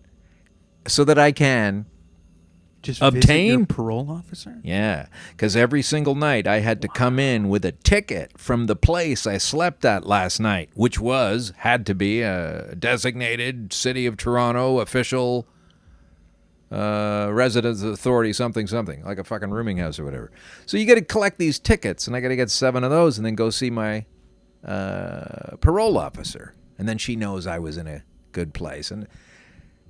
Just Obtain- visit your parole officer? Yeah, because every single night I had to come in with a ticket from the place I slept at last night, which had to be a designated City of Toronto official residence authority, something, like a fucking rooming house or whatever. So you got to collect these tickets, and I got to get 7 of those and then go see my parole officer. And then she knows I was in a good place. And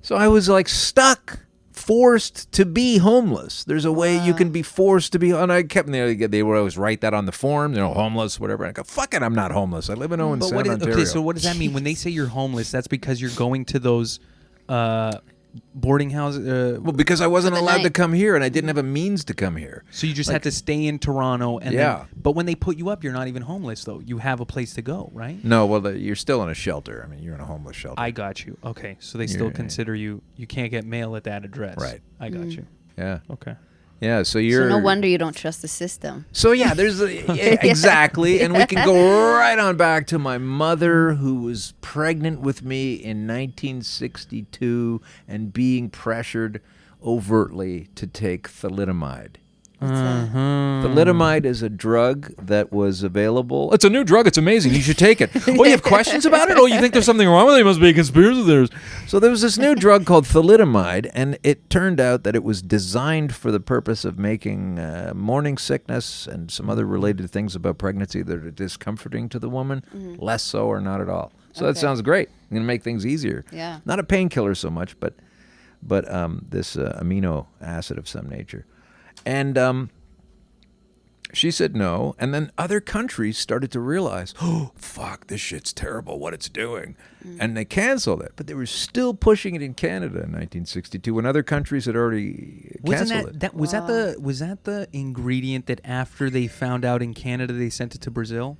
so I was like stuck. Forced to be homeless. There's a way you can be forced to be. And I kept, they would always write that on the form, homeless, whatever. And I go, fuck it, I'm not homeless. I live in Owen Sound, Ontario. Okay, so what does that mean when they say you're homeless? That's because you're going to those boarding houses. Well, because I wasn't For the allowed to night. come here, and I didn't have a means to come here. So you just had to stay in Toronto, and Yeah. but when they put you up, you're not even homeless though. You have a place to go, right? No, well, you're still in a shelter. I mean, you're in a homeless shelter. I got you. Okay, so they still consider you. You can't get mail at that address. Right. I got you. Yeah, Okay. yeah. So you're. So no wonder you don't trust the system. So yeah, there's exactly, and we can go right on back to my mother, who was pregnant with me in 1962 and being pressured overtly to take thalidomide. Thalidomide is a drug that was available. It's a new drug. It's amazing. You should take it. Oh, you have questions about it? Oh, you think there's something wrong with it? It must be a conspiracy theory. So there was this new drug called thalidomide, and it turned out that it was designed for the purpose of making morning sickness and some other related things about pregnancy that are discomforting to the woman less so or not at all. So that Okay. sounds great. I'm going to make things easier. Yeah. Not a painkiller so much, but this amino acid of some nature. And she said no. And then other countries started to realize, oh, fuck, this shit's terrible, what it's doing. And they canceled it. But they were still pushing it in Canada in 1962 when other countries had already canceled it. Was that the ingredient that after they found out in Canada they sent it to Brazil?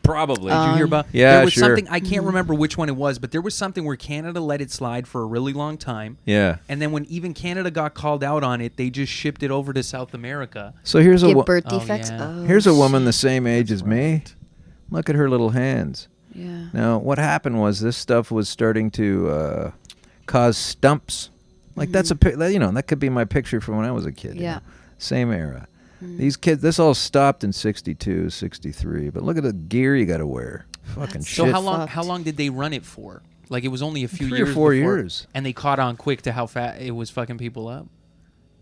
Probably. Did you hear about? Yeah, there was sure. something I can't remember which one it was, but there was something where Canada let it slide for a really long time. Yeah. And then when even Canada got called out on it, they just shipped it over to South America. So here's Get birth Oh, defects. yeah. Oh, here's a woman the same age as me. Look at her little hands. Yeah. Now, what happened was this stuff was starting to cause stumps. Like that's that could be my picture from when I was a kid. Yeah. Same era. These kids, this all stopped in 62, 63. But look at the gear you got to wear. Fucking So shit. how Fucked. long did they run it for? Like it was only a few 3 years or 4 before- years. And they caught on quick to how fast it was fucking people up.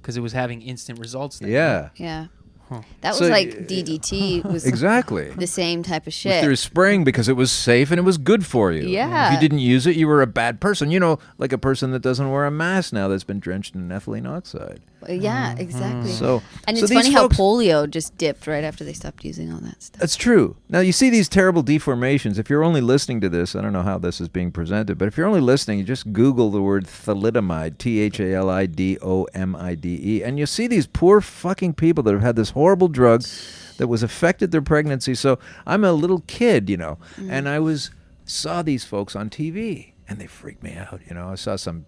Because it was having instant results. Then. Yeah. Yeah. Huh. That So, was like DDT was Exactly. the same type of Which shit. they were spraying because it was safe and it was good for you. Yeah. If you didn't use it, you were a bad person. Like a person that doesn't wear a mask now that's been drenched in ethylene oxide. Yeah, exactly. So, and so it's these funny how folks- polio just dipped right after they stopped using all that stuff. That's true. Now, you see these terrible deformations. If you're only listening to this, I don't know how this is being presented, but if you're only listening, you just Google the word thalidomide, thalidomide, and you see these poor fucking people that have had this horrible drug that was affected their pregnancy. So I'm a little kid, and I saw these folks on TV, and they freaked me out. I saw some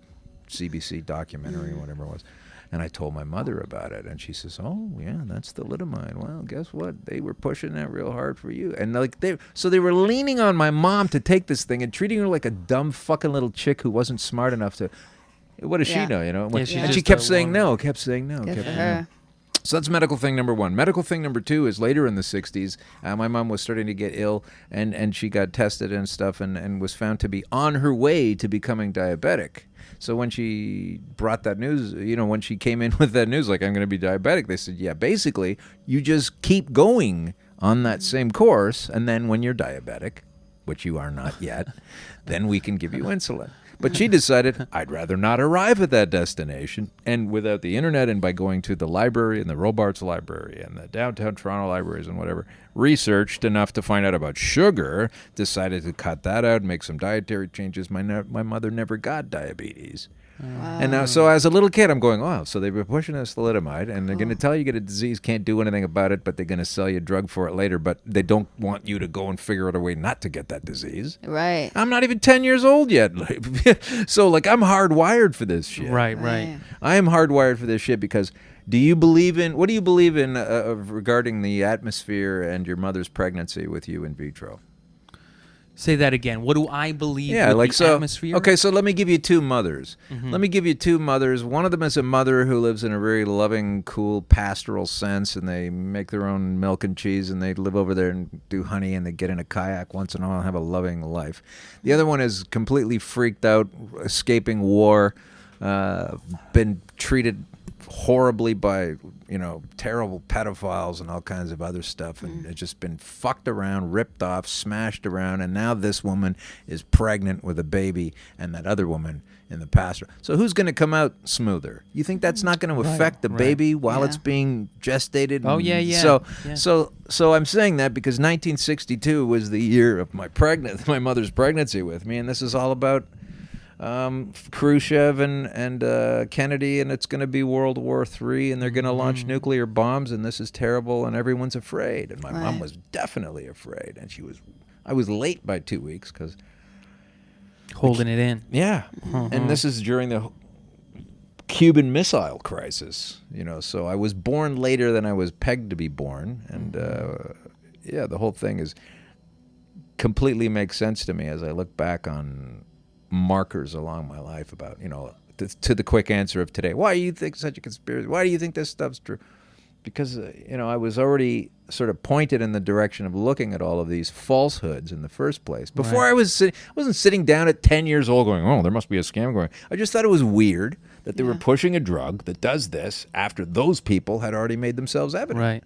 CBC documentary or whatever it was. And I told my mother about it, and she says, "Oh, yeah, that's thalidomide. Well, guess what? They were pushing that real hard for you." And they were leaning on my mom to take this thing and treating her like a dumb fucking little chick who wasn't smart enough to. What does she know? Yeah, she's And she just kept a saying woman. no, kept saying no, Good kept for saying no. her. So that's medical thing number one. Medical thing number two is later in the 60s, my mom was starting to get ill, and she got tested and stuff and was found to be on her way to becoming diabetic. So when she brought that news, when she came in with that news, like, I'm going to be diabetic, they said, yeah, basically, you just keep going on that same course, and then when you're diabetic, which you are not yet, then we can give you insulin. But she decided, I'd rather not arrive at that destination. And without the internet and by going to the library and the Robarts Library and the downtown Toronto libraries and whatever, researched enough to find out about sugar, decided to cut that out, make some dietary changes. My mother never got diabetes. Wow. And now, so as a little kid, I'm going, oh, so they've been pushing this thalidomide, and they're going to tell you get a disease, can't do anything about it, but they're going to sell you a drug for it later, but they don't want you to go and figure out a way not to get that disease. Right. I'm not even 10 years old yet. So, I'm hardwired for this shit. Right. I am hardwired for this shit because what do you believe in regarding the atmosphere and your mother's pregnancy with you in vitro? Say that again. What do I believe Yeah, with the atmosphere? Okay, so let me give you two mothers. Mm-hmm. Let me give you two mothers. One of them is a mother who lives in a very loving, cool, pastoral sense, and they make their own milk and cheese, and they live over there and do honey, and they get in a kayak once in a while and have a loving life. The other one is completely freaked out, escaping war, been treated horribly by terrible pedophiles and all kinds of other stuff, and it's just been fucked around, ripped off, smashed around, and now this woman is pregnant with a baby, and that other woman in the pasture. So who's going to come out smoother? You think that's not going to affect the baby while it's being gestated? Oh, yeah. So I'm saying that because 1962 was the year of my mother's pregnancy with me, and this is all about Khrushchev and Kennedy, and it's going to be World War III, and they're going to launch nuclear bombs, and this is terrible, and everyone's afraid. And my mom was definitely afraid, and I was late by 2 weeks because Holding it in. yeah, and this is during the Cuban Missile Crisis, so I was born later than I was pegged to be born, and the whole thing is completely makes sense to me as I look back on markers along my life about, to the quick answer of today. Why do you think such a conspiracy? Why do you think this stuff's true? Because, I was already sort of pointed in the direction of looking at all of these falsehoods in the first place. Before I wasn't sitting down at 10 years old going, oh, there must be a scam going. I just thought it was weird that they were pushing a drug that does this after those people had already made themselves evident. Right.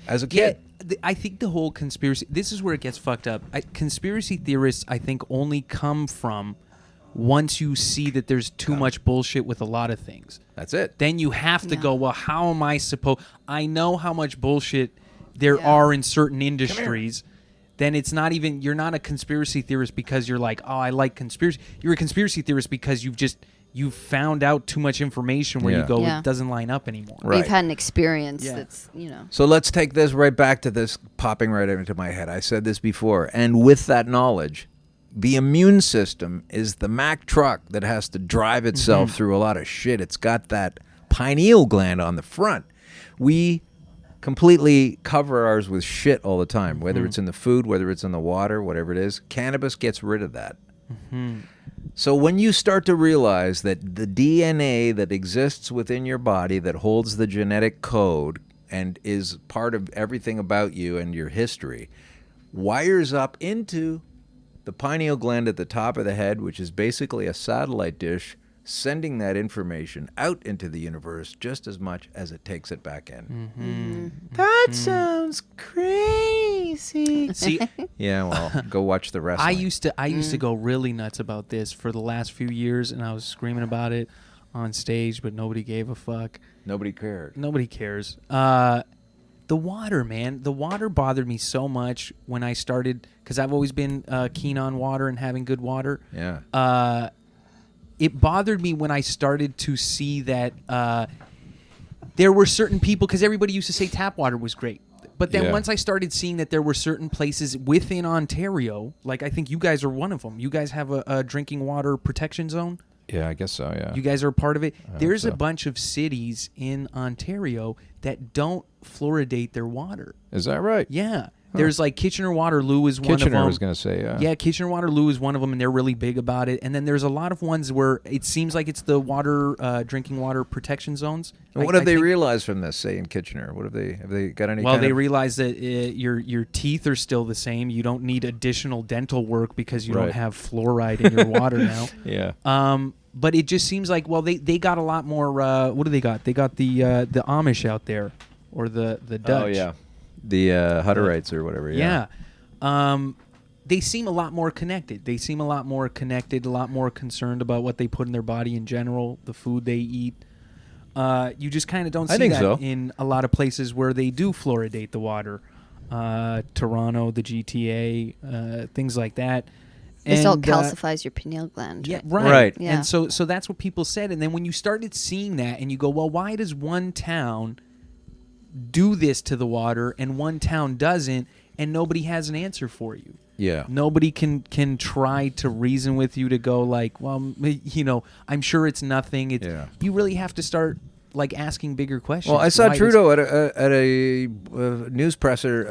As a kid. I think the whole conspiracy, this is where it gets fucked up. Conspiracy theorists, I think, only come from once you see that there's too much bullshit with a lot of things. That's it. Then you have to go, well, how am I supposed... I know how much bullshit there are in certain industries. Then it's not even... You're not a conspiracy theorist because you're like, oh, I like conspiracy. You're a conspiracy theorist because you've found out too much information where you go, it doesn't line up anymore. Right. You've had an experience that's, So let's take this right back to this popping right into my head. I said this before. And with that knowledge, the immune system is the Mack truck that has to drive itself through a lot of shit. It's got that pineal gland on the front. We completely cover ours with shit all the time, whether it's in the food, whether it's in the water, whatever it is. Cannabis gets rid of that. So when you start to realize that the DNA that exists within your body that holds the genetic code and is part of everything about you and your history wires up into the pineal gland at the top of the head, which is basically a satellite dish, sending that information out into the universe just as much as it takes it back in. That sounds crazy. See, Yeah, well, go watch the wrestling. I used to go really nuts about this for the last few years, and I was screaming about it on stage, but nobody gave a fuck. Nobody cared. Nobody cares. The water, man. The water bothered me so much when I started, because I've always been keen on water and having good water. Yeah. It bothered me when I started to see that there were certain people, because everybody used to say tap water was great. But then Yeah. once I started seeing that there were certain places within Ontario, like I think you guys are one of them. You guys have a drinking water protection zone. Yeah, I guess so. Yeah. You guys are a part of it. There's a so. bunch of cities in Ontario that don't fluoridate their water. Is that right? Yeah. There's like Kitchener-Waterloo is one of them. Kitchener was going to say, yeah. Yeah, Kitchener-Waterloo is one of them, and they're really big about it. And then there's a lot of ones where it seems like it's the drinking water protection zones. And what have they realized from this, say, in Kitchener? What have they got any Well, kind they of... realize that your teeth are still the same. You don't need additional dental work because you don't Right. have fluoride in your water now. Yeah. But it just seems like, well, they got a lot more. What do they got? They got the Amish out there, or the Dutch. Oh, yeah. The Hutterites or whatever, yeah. They seem a lot more connected. They seem a lot more connected, a lot more concerned about what they put in their body in general, the food they eat. You just kind of don't see think that so. in a lot of places where they do fluoridate the water. Toronto, the GTA, things like that. This all And, calcifies your pineal gland. Yeah, right? right. Right. Yeah. And so that's what people said. And then when you started seeing that and you go, well, why does one town do this to the water and one town doesn't, and nobody has an answer for you? Yeah. Nobody can try to reason with you to go like, well, I'm sure it's nothing. Yeah. You really have to start like asking bigger questions. Well, I saw Why does- Trudeau at a news presser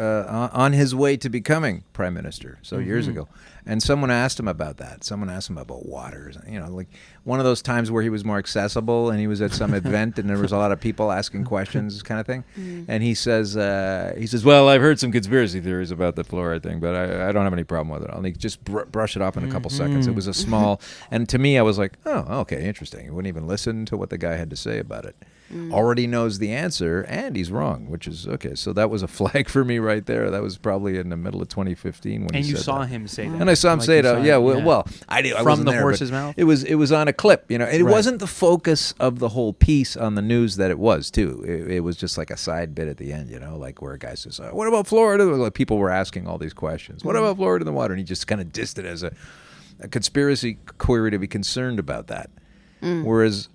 on his way to becoming prime minister, so years ago, and someone asked him about that. Someone asked him about waters, like one of those times where he was more accessible, and he was at some event, and there was a lot of people asking questions, kind of thing. And he says, "Well, I've heard some conspiracy theories about the fluoride thing, but I don't have any problem with it. I'll just brush it off in a couple seconds." It was a small, and to me, I was like, "Oh, okay, interesting." He wouldn't even listen to what the guy had to say about it. Already knows the answer, and he's wrong, which is okay. So that was a flag for me right there. That was probably in the middle of 2015 when And he you said saw that. him say that. And I saw him Like say you it. saw Yeah, him, well, I From wasn't the there, horse's but mouth? It was on a clip, and it Right. wasn't the focus of the whole piece on the news that it was too. It was just like a side bit at the end, like where a guy says, "What about Florida?" Like people were asking all these questions. What about Florida in the water? And he just kind of dissed it as a conspiracy query to be concerned about that. Whereas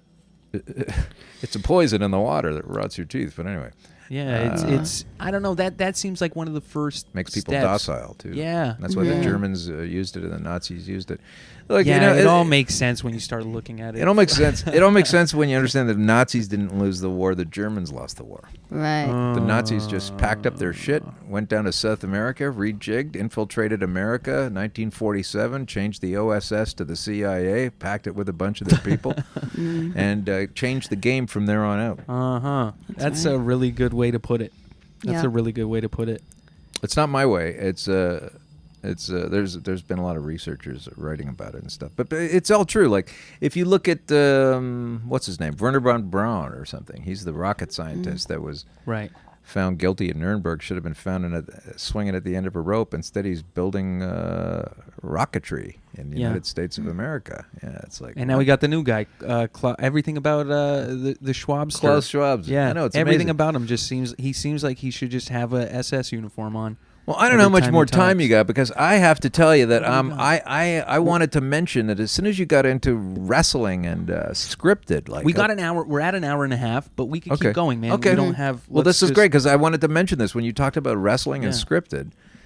it's a poison in the water that rots your teeth. But anyway, Yeah, it's I don't know, that seems like one of the first makes people steps. docile too. Yeah. That's why the Germans used it and the Nazis used it. Look, Yeah, it all makes sense when you start looking at it. It all makes sense. It all makes sense when you understand that the Nazis didn't lose the war; the Germans lost the war. Right. The Nazis just packed up their shit, went down to South America, rejigged, infiltrated America. 1947, changed the OSS to the CIA, packed it with a bunch of their people, and changed the game from there on out. That's a really good way to put it. That's Yeah. a really good way to put it. It's not my way. It's there's been a lot of researchers writing about it and stuff, but it's all true. Like if you look at what's his name, Werner von Braun or something. He's the rocket scientist that was Right. found guilty in Nuremberg. Should have been found swinging at the end of a rope. Instead, he's building rocketry in the United States of America. Yeah, it's like. And now we got the new guy. Everything about the Schwabster. Klaus Schwab. Yeah, I know, it's everything amazing. about him just seems like he should just have a SS uniform on. Well, I don't know how every much time more he time talks. you got, because I have to tell you that I wanted to mention that as soon as you got into wrestling and scripted, like We got an hour. We're at an hour and a half, but we can keep going, man. Okay. We don't have. Well, let's this is just- great because I wanted to mention this when you talked about wrestling and Yeah. scripted.